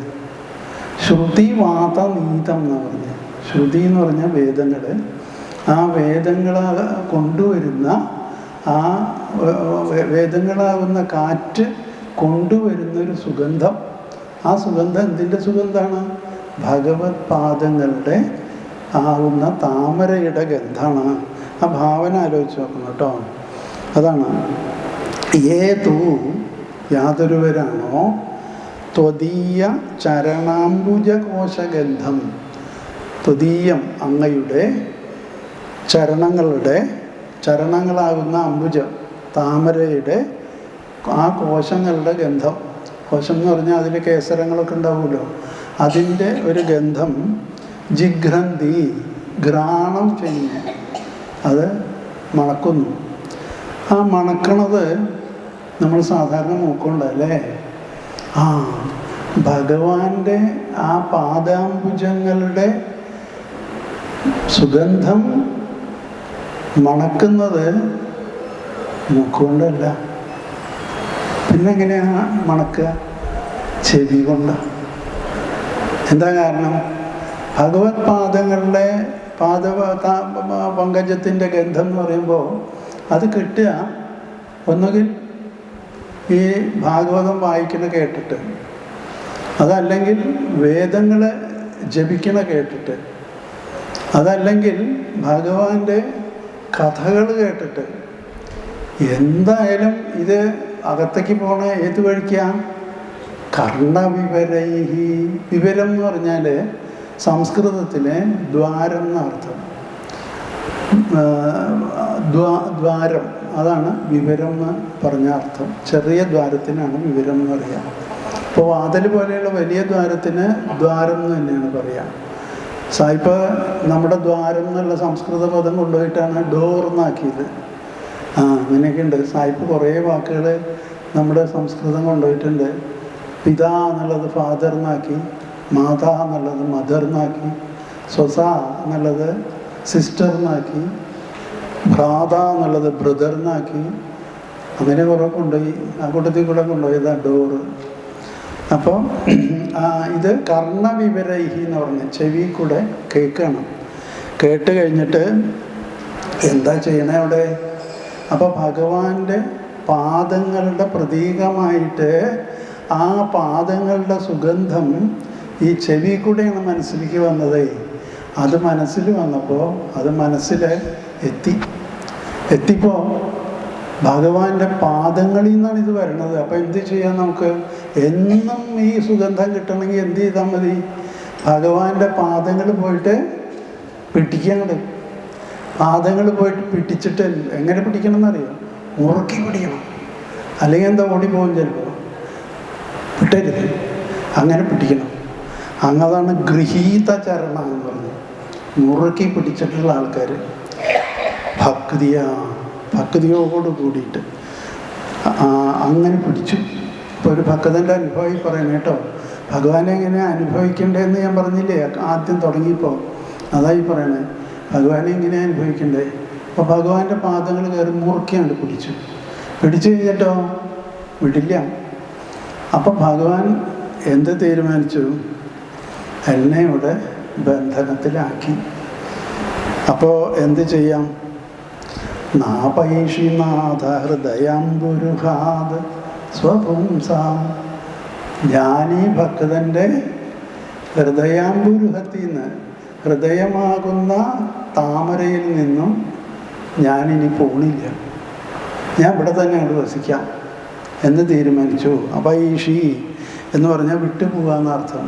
ശ്രുതിവാദനീതം എന്ന് പറഞ്ഞാൽ, ശ്രുതി എന്ന് പറഞ്ഞാൽ വേദങ്ങൾ. ആ വേദങ്ങൾ കൊണ്ടുവരുന്ന ആ വേദങ്ങളാകുന്ന കാറ്റ് കൊണ്ടുവരുന്നൊരു സുഗന്ധം. ആ സുഗന്ധം എന്തിൻ്റെ സുഗന്ധമാണ്? ഭഗവത് പാദങ്ങളുടെ ആകുന്ന താമരയുടെ ഗന്ധമാണ്. ആ ഭാവന ആലോചിച്ച് നോക്കണം കേട്ടോ. അതാണ് ഏതു യാതൊരുവരാണോ ത്വദീയ ചരണാംബുജകോശഗന്ധം, ത്വദീയം അങ്ങയുടെ ചരണങ്ങളാകുന്ന അംബുജം താമരയുടെ ആ കോശങ്ങളുടെ ഗന്ധം. കോശം എന്ന് പറഞ്ഞാൽ അതിൽ കേസരങ്ങളൊക്കെ ഉണ്ടാവുമല്ലോ, അതിൻ്റെ ഒരു ഗന്ധം ജിഘ്രന്തി ഘ്രാണം ചെയ്യുന്നു, അത് മണക്കുന്നു. ആ മണക്കണത് നമ്മൾ സാധാരണ മൂക്കൊണ്ടല്ലേ? ആ ഭഗവാന്റെ ആ പാദാംബുജങ്ങളുടെ സുഗന്ധം മണക്കുന്നത് മൂക്കുകൊണ്ടല്ല. പിന്നെങ്ങനെയാണ് മണക്കുക? ചെവി കൊണ്ടാണ്. എന്താ കാരണം? ഭഗവത് പാദങ്ങളുടെ പങ്കജത്തിൻ്റെ ഗന്ധം എന്ന് പറയുമ്പോൾ അത് കിട്ടുക ഒന്നുകിൽ ഈ ഭാഗവതം വായിക്കണ കേട്ടിട്ട്, അതല്ലെങ്കിൽ വേദങ്ങൾ ജപിക്കണ കേട്ടിട്ട്, അതല്ലെങ്കിൽ ഭഗവാന്റെ കഥകൾ കേട്ടിട്ട്. എന്തായാലും ഇത് അകത്തേക്ക് പോണ ഏത് വഴിക്കാം? കർണവിവരൈഹി. വിവരം എന്ന് പറഞ്ഞാൽ സംസ്കൃതത്തിലെ ദ്വാരം എന്നർത്ഥം. ദ്വാരം, അതാണ് വിവരം എന്ന് പറഞ്ഞ അർത്ഥം. ചെറിയ ദ്വാരത്തിനാണ് വിവരം എന്ന് പറയുക. ഇപ്പോൾ വാതിൽ പോലെയുള്ള വലിയ ദ്വാരത്തിന് ദ്വാരം എന്ന് തന്നെയാണ് പറയുക. സായിപ്പ് നമ്മുടെ ദ്വാരം എന്നുള്ള സംസ്കൃത പദം കൊണ്ടുപോയിട്ടാണ് ഡോർ എന്നാക്കിയത്. അങ്ങനെയൊക്കെ ഉണ്ട്. സായിപ്പ് കുറേ വാക്കുകൾ നമ്മുടെ സംസ്കൃതം കൊണ്ടുപോയിട്ടുണ്ട്. പിതാ എന്നുള്ളത് ഫാദർ എന്നാക്കി, മാതാ എന്നുള്ളത് മദർ എന്നാക്കി, സ്വസ എന്നുള്ളത് സിസ്റ്റർ എന്നാക്കി, ഭ്രാത എന്നുള്ളത് ബ്രദർ എന്നാക്കി. അങ്ങനെ കുറേ കൊണ്ടുപോയി. ആ കൂട്ടത്തിൽ കൂടെ കൊണ്ടുപോയതാ ഡോറ്. അപ്പോൾ ഇത് കർണവിവരൈഹി എന്ന് പറഞ്ഞ് ചെവി കൂടെ കേൾക്കണം. കേട്ട് കഴിഞ്ഞിട്ട് എന്താ ചെയ്യണേ അവിടെ? അപ്പോൾ ഭഗവാന്റെ പാദങ്ങളുടെ പ്രതീകമായിട്ട് ആ പാദങ്ങളുടെ സുഗന്ധം ഈ ചെവി കൂടെയാണ് മനസ്സിലേക്ക് വന്നത്. അത് മനസ്സിൽ വന്നപ്പോൾ അത് മനസ്സിൽ എത്തിപ്പോൾ ഭഗവാന്റെ പാദങ്ങളിൽ നിന്നാണ് ഇത് വരണത്. അപ്പം എന്ത് ചെയ്യാം നമുക്ക്? എന്നും ഈ സുഗന്ധം കിട്ടണമെങ്കിൽ എന്ത് ചെയ്താൽ മതി? ഭഗവാന്റെ പാദങ്ങൾ പോയിട്ട് പിടിക്കാണ്ട്. പാദങ്ങൾ പോയിട്ട് പിടിച്ചിട്ട് എങ്ങനെ പിടിക്കണം എന്നറിയാം? മുറുക്കി പിടിക്കണം. അല്ലെങ്കിൽ എന്താ ഓടിപ്പോകും ചിലപ്പോൾ. വിട്ടരുത്, അങ്ങനെ പിടിക്കണം. അങ്ങതാണ് ഗൃഹീത ചരണം എന്ന് പറഞ്ഞത്. മുറുക്കി പിടിച്ചിട്ടുള്ള ആൾക്കാർ ഭക്തിയോട് കൂടിയിട്ട് അങ്ങനെ പിടിച്ചു. ഇപ്പോൾ ഒരു ഭക്തൻ്റെ അനുഭവം പറയണം കേട്ടോ. ഭഗവാനെ എങ്ങനെ അനുഭവിക്കേണ്ടതെന്ന് ഞാൻ പറഞ്ഞില്ലേ ആദ്യം തുടങ്ങിയപ്പോൾ? അതായി പറയണേ, ഭഗവാനെ എങ്ങനെ അനുഭവിക്കണ്ടേ? അപ്പോൾ ഭഗവാന്റെ പാദങ്ങൾ കയറി മുറുക്കിയാണ്ട് പിടിച്ചു കഴിഞ്ഞിട്ടോ വിടില്ല. അപ്പം ഭഗവാൻ എന്ത് തീരുമാനിച്ചു? എന്നെ ഇവിടെ ബന്ധനത്തിലാക്കി. അപ്പോൾ എന്ത് ചെയ്യാം? നാപൈഷിനാഥ ഹൃദയാംബുരുഹാത് സ്വപുംസാം. ജ്ഞാനി ഭക്തൻ്റെ ഹൃദയാംബുരുഹത്തിൽ നിന്ന്, ഹൃദയമാകുന്ന താമരയിൽ നിന്നും ഞാനിനി പോണില്ല, ഞാൻ ഇവിടെ തന്നെ അങ്ങോട്ട് വസിക്കാം എന്ന് തീരുമാനിച്ചു. അപൈഷി എന്ന് പറഞ്ഞാൽ വിട്ടുപോകാന്നർത്ഥം.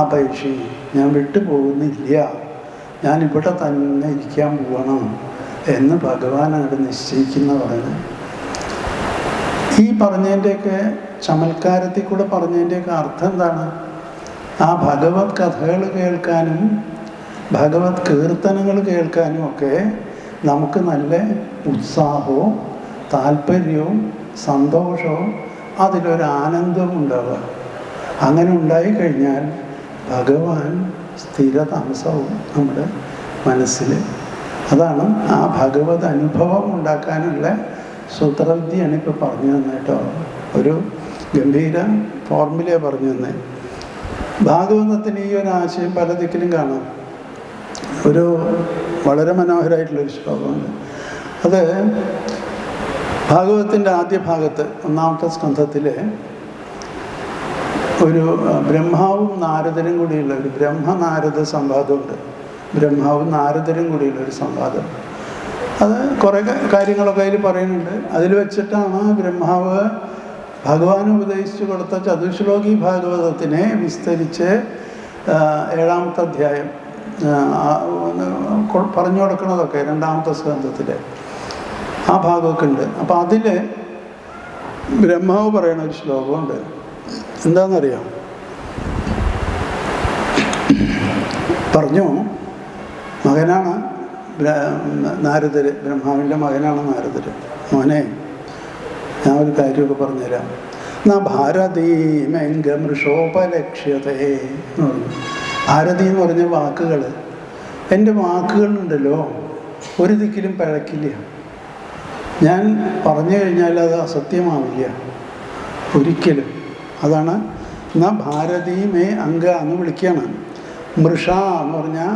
അപൈഷി, ഞാൻ വിട്ടുപോകുന്നില്ല, ഞാനിവിടെ തന്നെ ഇരിക്കാൻ പോകണം എന്ന് ഭഗവാൻ അങ്ങോട്ട് നിശ്ചയിക്കുന്ന പറയുന്നത്. ഈ പറഞ്ഞതിൻ്റെയൊക്കെ ചമൽക്കാരത്തിൽ കൂടെ പറഞ്ഞതിൻ്റെയൊക്കെ അർത്ഥം എന്താണ്? ആ ഭഗവത് കഥകൾ കേൾക്കാനും ഭഗവത് കീർത്തനങ്ങൾ കേൾക്കാനും ഒക്കെ നമുക്ക് നല്ല ഉത്സാഹവും താല്പര്യവും സന്തോഷവും അതിലൊരാനന്ദവും ഉണ്ടാവുക. അങ്ങനെ ഉണ്ടായിക്കഴിഞ്ഞാൽ ഭഗവാൻ സ്ഥിരതാമസവും നമ്മുടെ മനസ്സിൽ. അതാണ് ആ ഭഗവത് അനുഭവം ഉണ്ടാക്കാനുള്ള സൂത്രവിദ്യയാണ് ഇപ്പോൾ പറഞ്ഞു തന്നെ കേട്ടോ. ഒരു ഗംഭീര ഫോർമുലയെ പറഞ്ഞു തന്നെ. ഭാഗവതത്തിന് ഈ ഒരു ആശയം പല ദിക്കിലും കാണാം. ഒരു വളരെ മനോഹരമായിട്ടുള്ളൊരു ശ്ലോകമുണ്ട്. അത് ഭാഗവതത്തിൻ്റെ ആദ്യ ഭാഗത്ത് 1-ാമത്തെ സ്കന്ധത്തിൽ ഒരു ബ്രഹ്മാവും നാരദരും കൂടിയുള്ള ഒരു ബ്രഹ്മനാരദ സംവാദമുണ്ട്. ബ്രഹ്മാവും നാരദരും കൂടിയുള്ള ഒരു സംവാദം. അത് കുറേ കാര്യങ്ങളൊക്കെ അതിൽ പറയുന്നുണ്ട്. അതിൽ വെച്ചിട്ടാണ് ബ്രഹ്മാവ് ഭഗവാൻ ഉപദേശിച്ചു കൊടുത്ത ചതുശ്ലോകി ഭാഗവതത്തിനെ വിസ്തരിച്ച് 7-ാമത്തെ അധ്യായം പറഞ്ഞു കൊടുക്കുന്നതൊക്കെ 2-ാമത്തെ സ്കന്ധത്തിൽ ആ ഭാഗമൊക്കെ ഉണ്ട്. അപ്പം അതിൽ ബ്രഹ്മാവ് പറയുന്ന ഒരു ശ്ലോകമുണ്ട്. എന്താണെന്നറിയാം? പറഞ്ഞു, മകനാണ് നാരദർ, ബ്രഹ്മാവിൻ്റെ മകനാണ് നാരദർ. മോനെ, ഞാൻ ഒരു കാര്യമൊക്കെ പറഞ്ഞുതരാം. ഭാരതീമൃഷോപലക്ഷ്യതേ എന്ന് പറഞ്ഞു. ഭാരതി എന്ന് പറഞ്ഞ വാക്കുകൾ, എൻ്റെ വാക്കുകളുണ്ടല്ലോ ഒരു ദിക്കിലും പഴക്കില്ല. ഞാൻ പറഞ്ഞു കഴിഞ്ഞാൽ അത് അസത്യമാവില്ല ഒരിക്കലും. അതാണ് ഭാരതീമേ അംഗ എന്ന് വിളിക്കുകയാണ്. മൃഷ എന്ന് പറഞ്ഞാൽ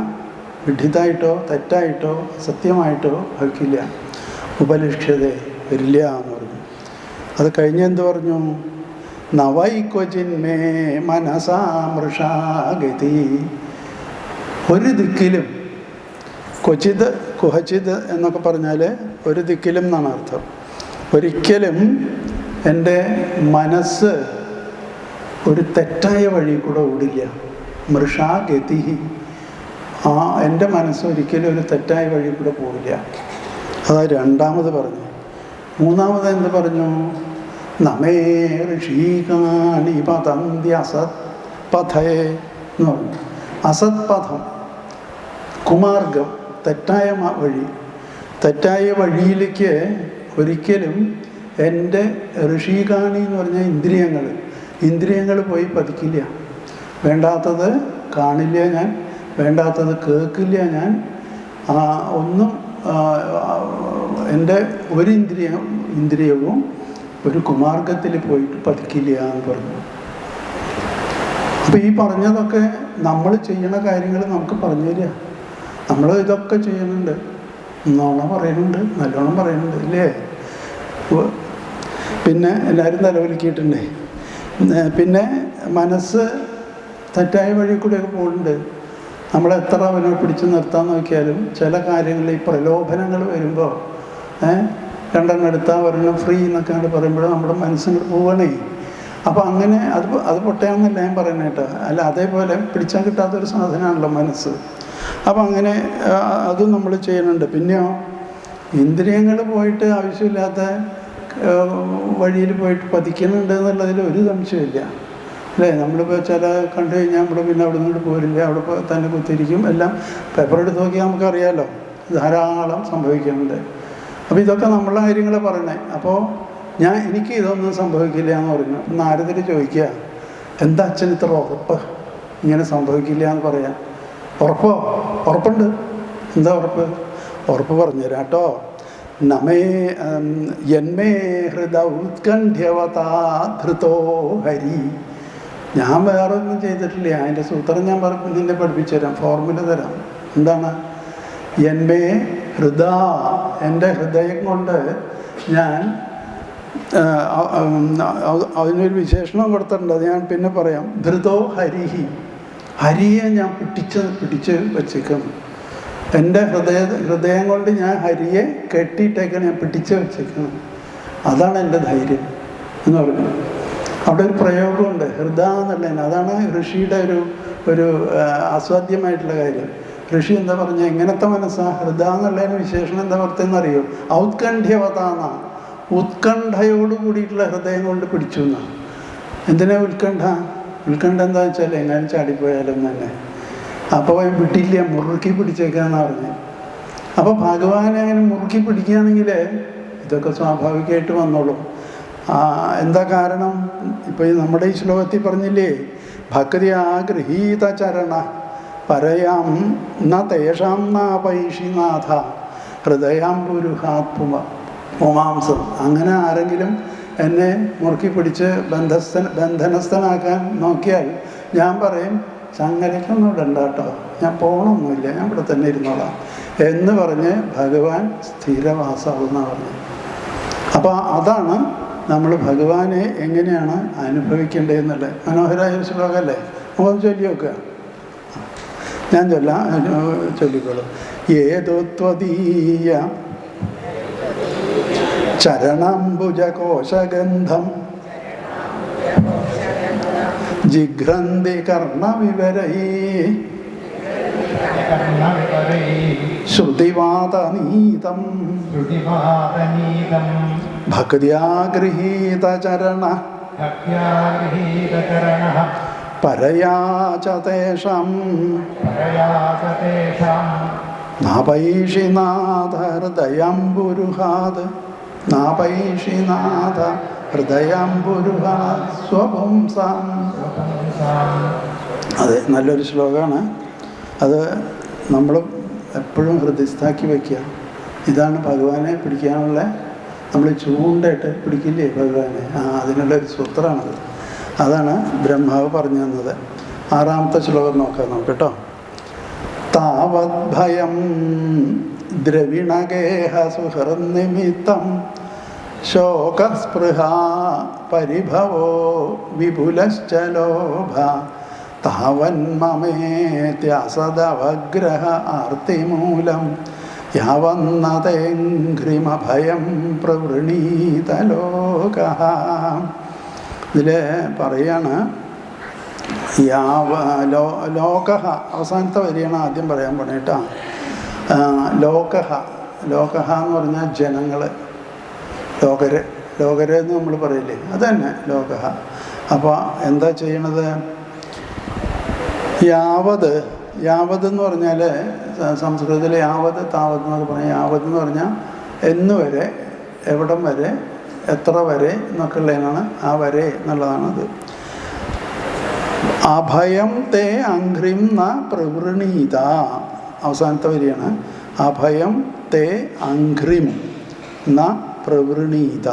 വിഡിതായിട്ടോ തെറ്റായിട്ടോ സത്യമായിട്ടോ ഭവിക്കില്ല. ഉപലക്ഷ്യത വരില്ല എന്ന് പറഞ്ഞു. അത് കഴിഞ്ഞ് എന്ത് പറഞ്ഞു? നവൈക്വചിന്മേ മനസാ മൃഷാഗതി. ഒരു ദിക്കിലും, ക്വചിത് കുഹചിത് എന്നൊക്കെ പറഞ്ഞാൽ ഒരു ദിക്കിലും എന്നാണ് അർത്ഥം. ഒരിക്കലും എൻ്റെ മനസ്സ് ഒരു തെറ്റായ വഴി കൂടെ ഓടില്ല. മൃഷാഗതി, എൻ്റെ മനസ്സ് ഒരിക്കലും ഒരു തെറ്റായ വഴി കൂടെ പോവില്ല. അതായത് 2-ാമത് പറഞ്ഞു. 3-ാമത് എന്ത് പറഞ്ഞു? നമേ ഋഷീകാണി പതന്തി അസത് പഥേ എന്ന് പറഞ്ഞു. അസത് പഥം, കുമാർഗം, തെറ്റായ വഴി. തെറ്റായ വഴിയിലേക്ക് ഒരിക്കലും എൻ്റെ ഋഷീകാണി എന്ന് പറഞ്ഞാൽ ഇന്ദ്രിയങ്ങൾ പോയി പതിക്കില്ല. വേണ്ടാത്തത് കാണില്ല ഞാൻ, വേണ്ടാത്തത് കേൾക്കില്ല ഞാൻ. ഒന്നും എൻ്റെ ഒരു ഇന്ദ്രിയവും ഒരു കുമാർഗത്തിൽ പോയിട്ട് പതിക്കില്ല എന്ന് പറഞ്ഞു. അപ്പോൾ ഈ പറഞ്ഞതൊക്കെ നമ്മൾ ചെയ്യണ കാര്യങ്ങൾ നമുക്ക് പറഞ്ഞു തരിക. നമ്മൾ ഇതൊക്കെ ചെയ്യുന്നുണ്ട്, നോണം പറയുന്നുണ്ട്, നല്ലോണം പറയുന്നുണ്ട് ഇല്ലേ? പിന്നെ എല്ലാവരും നിലവിലിക്കിയിട്ടുണ്ടേ. പിന്നെ മനസ്സ് തെറ്റായ വഴി കൂടെയൊക്കെ പോകുന്നുണ്ട്. നമ്മളെത്ര അവനെ പിടിച്ചു നിർത്താൻ നോക്കിയാലും ചില കാര്യങ്ങളിൽ ഈ പ്രലോഭനങ്ങൾ വരുമ്പോൾ രണ്ടെണ്ണം എടുത്താൽ ഒരെണ്ണം ഫ്രീ എന്നൊക്കെ പറയുമ്പോൾ നമ്മുടെ മനസ്സിങ്ങോട്ട് പോവണേ. അപ്പോൾ അങ്ങനെ അത് പൊട്ടയാണെന്നല്ല ഞാൻ പറയുന്നത് കേട്ടോ. അല്ല, അതേപോലെ പിടിച്ചാൽ കിട്ടാത്തൊരു സാധനമാണല്ലോ മനസ്സ്. അപ്പം അങ്ങനെ അതും നമ്മൾ ചെയ്യുന്നുണ്ട്. പിന്നെയോ ഇന്ദ്രിയങ്ങൾ പോയിട്ട് ആവശ്യമില്ലാത്ത വഴിയിൽ പോയിട്ട് പതിക്കുന്നുണ്ട് എന്നുള്ളതിൽ ഒരു സംശയമില്ല അല്ലേ. നമ്മളിപ്പോൾ ചില കണ്ടു കഴിഞ്ഞാൽ നമ്മൾ പിന്നെ അവിടെ നിന്ന് പോരില്ല, അവിടെ തന്നെ കുത്തിരിക്കും. എല്ലാം പേപ്പർ എടുത്ത് നോക്കിയാൽ നമുക്കറിയാമല്ലോ ധാരാളം സംഭവിക്കുന്നുണ്ട്. അപ്പോൾ ഇതൊക്കെ നമ്മളെ കാര്യങ്ങൾ പറയണേ. അപ്പോൾ എനിക്ക് ഇതൊന്നും സംഭവിക്കില്ല എന്ന് പറഞ്ഞു. നാരദർ ചോദിക്കുക, എന്താ അച്ഛൻ ഇത്ര ഉറപ്പ് ഇങ്ങനെ സംഭവിക്കില്ല എന്ന് പറയാം? ഉറപ്പുണ്ട്. എന്താ ഉറപ്പ് പറഞ്ഞുതരാം കേട്ടോ. നമേ യന്മേ ഹൃദ ഉത്കണ്ഠ്യവതാധൃതോ ഹരി. ഞാൻ വേറെ ഒന്നും ചെയ്തിട്ടില്ല. അതിൻ്റെ സൂത്രം ഞാൻ നിന്നെ പഠിപ്പിച്ചു തരാം, ഫോർമുല തരാം. എന്താണ്? യന്മേ ഹൃദ, എൻ്റെ ഹൃദയം കൊണ്ട് ഞാൻ അതിനൊരു വിശേഷണം കൊടുത്തിട്ടുണ്ട്, അത് ഞാൻ പിന്നെ പറയാം. ധൃതോ ഹരിഹി, ഹരിയെ ഞാൻ പിടിച്ച് വച്ചേക്കുന്നു. എൻ്റെ ഹൃദയം കൊണ്ട് ഞാൻ ഹരിയെ കെട്ടിയിട്ടേക്കാണ്, ഞാൻ പിടിച്ച് വെച്ചേക്കണം. അതാണ് എൻ്റെ ധൈര്യം എന്ന് പറയുന്നത്. അവിടെ ഒരു പ്രയോഗമുണ്ട് ഹൃദ എന്നുള്ളതിന്. അതാണ് ഋഷിയുടെ ഒരു അസാധ്യമായിട്ടുള്ള കാര്യം. ഋഷി എന്താ പറഞ്ഞ, എങ്ങനത്തെ മനസ്സാ ഹൃദ എന്നുള്ളതിന് വിശേഷണം എന്താ പറഞ്ഞതെന്നറിയോ? ഔത്കണ്ഠ്യവതാന്ന, ഉത്കണ്ഠയോട് കൂടിയിട്ടുള്ള ഹൃദയം കൊണ്ട് പിടിച്ചു എന്നാണ്. എന്തിനാ ഉത്കണ്ഠ എന്താ വെച്ചാൽ എങ്ങാനും ചാടിപ്പോയാലും തന്നെ. അപ്പോൾ വിട്ടില്ല, മുറുക്കി പിടിച്ചേക്കാന്ന് പറഞ്ഞു. അപ്പോൾ ഭഗവാനെ അങ്ങനെ മുറുക്കി പിടിക്കുകയാണെങ്കിൽ ഇതൊക്കെ സ്വാഭാവികമായിട്ട് വന്നോളും. എന്താ കാരണം? ഇപ്പോൾ നമ്മുടെ ഈ ശ്ലോകത്തിൽ പറഞ്ഞില്ലേ, ഭക്തിയാ ഗൃഹീത ചരണ പരയാം ന തേഷാം നാപൈഷിനാഥ ഹൃദയാം പുരുഹാത്മ പുമാംസം. അങ്ങനെ ആരെങ്കിലും എന്നെ മുറുക്കി പിടിച്ച് ബന്ധനസ്ഥനാക്കാൻ നോക്കിയാൽ ഞാൻ പറയും, ചങ്ങലയ്ക്കൊന്നും ഇടണ്ട കേട്ടോ, ഞാൻ പോകണമൊന്നുമില്ല, ഞാൻ ഇവിടെ തന്നെ ഇരുന്നോളാം എന്ന് പറഞ്ഞ് ഭഗവാൻ സ്ഥിരവാസമാവുന്ന പറഞ്ഞു. അപ്പോൾ അതാണ് നമ്മൾ ഭഗവാനെ എങ്ങനെയാണ് അനുഭവിക്കേണ്ടതെന്നുള്ളത്. മനോഹരമായ ഒരു ശ്ലോകമല്ലേ? നമുക്കൊന്ന് ചൊല്ലി നോക്കുക. ഞാൻ ചൊല്ലിക്കോളൂ. ഏതോ ത്വദീയ ചരണംബുജകോശഗന്ധം ജിഘ്രന്തി കർണവിവരൈ ശ്രുതിവാതനീതം ഭക്ത്യാ ഗൃഹീത ചരണ പരയാ ച തേഷാം നാപൈഷിനാഥ ഹൃദയംബുരുഹാത് നാപൈഷിനാഥ ഹൃദയംബുരുഹാത് സ്വപുംസാം. അതെ, നല്ലൊരു ശ്ലോകമാണ്. അത് നമ്മൾ എപ്പോഴും ഹൃദയസ്ഥാക്കി വയ്ക്കുക. ഇതാണ് ഭഗവാനെ പിടിക്കാനുള്ള, നമ്മൾ ചൂണ്ടായിട്ട് പിടിക്കില്ലേ ഭഗവാനെ, അതിനുള്ളൊരു സൂത്രമാണത്. അതാണ് ബ്രഹ്മാവ് പറഞ്ഞു തന്നത്. 6ാമത്തെ ശ്ലോകം നോക്കാം നമുക്ക് കേട്ടോ. താവത് ഭയം ദ്രവിണഗേഹ സുഹൃന്നിമിത്തം ശോകസ്പൃഹ പരിഭവോ വിപുലശ്ച ലോഭ താവന്മമേത്യസദവഗ്രഹ ആർത്തിമൂലം യാവന്നതേഘ്രിമഭയം പ്രവൃണീതലോകഃ. ഇതിൽ പറയാണ് ലോകഃ, അവസാനത്തെ വരിയാണ് ആദ്യം പറയാൻ പോണേട്ടാ. ലോകഃ എന്ന് പറഞ്ഞാൽ ജനങ്ങൾ, ലോകര് എന്ന് നമ്മൾ പറയില്ലേ, അത് തന്നെ ലോകഃ. അപ്പോൾ എന്താ ചെയ്യണത്? യാവത് എന്ന് പറഞ്ഞാൽ സംസ്കൃതത്തിൽ യാവത് താവത് എന്നൊക്കെ പറഞ്ഞാൽ, യാവത് എന്ന് പറഞ്ഞാൽ എന്ന് വരെ, എവിടം വരെ, എത്ര വരെ എന്നൊക്കെ ഉള്ളതിനാണ് ആ വരെ എന്നുള്ളതാണത്. അഭയം തേ അഘ്രിം ന പ്രവൃണീത, അവസാനത്തെ വരിയാണ്. അഭയം തേ അഘ്രിം ന പ്രവൃണീത.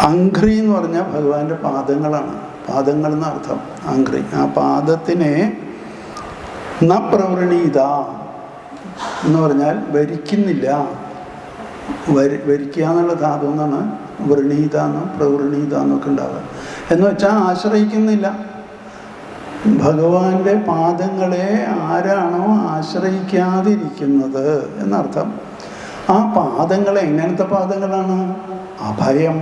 അഘ്രി എന്ന് പറഞ്ഞാൽ ഭഗവാന്റെ പാദങ്ങളാണ്, പാദങ്ങൾ എന്നർത്ഥം അഘ്രി. ആ പാദത്തിനെ ന പ്രവൃണീത എന്ന് പറഞ്ഞാൽ വരിക്കുന്നില്ല. വരിക്കുക എന്നുള്ള ധാതു എന്നാണ് വൃണീത എന്നും പ്രവൃണീത എന്നൊക്കെ ഉണ്ടാവുക. എന്ന് വെച്ചാൽ ആശ്രയിക്കുന്നില്ല. ഭഗവാന്റെ പാദങ്ങളെ ആരാണോ ആശ്രയിക്കാതിരിക്കുന്നത് എന്നർത്ഥം. ആ പാദങ്ങൾ എങ്ങനത്തെ പാദങ്ങളാണ്? അഭയം,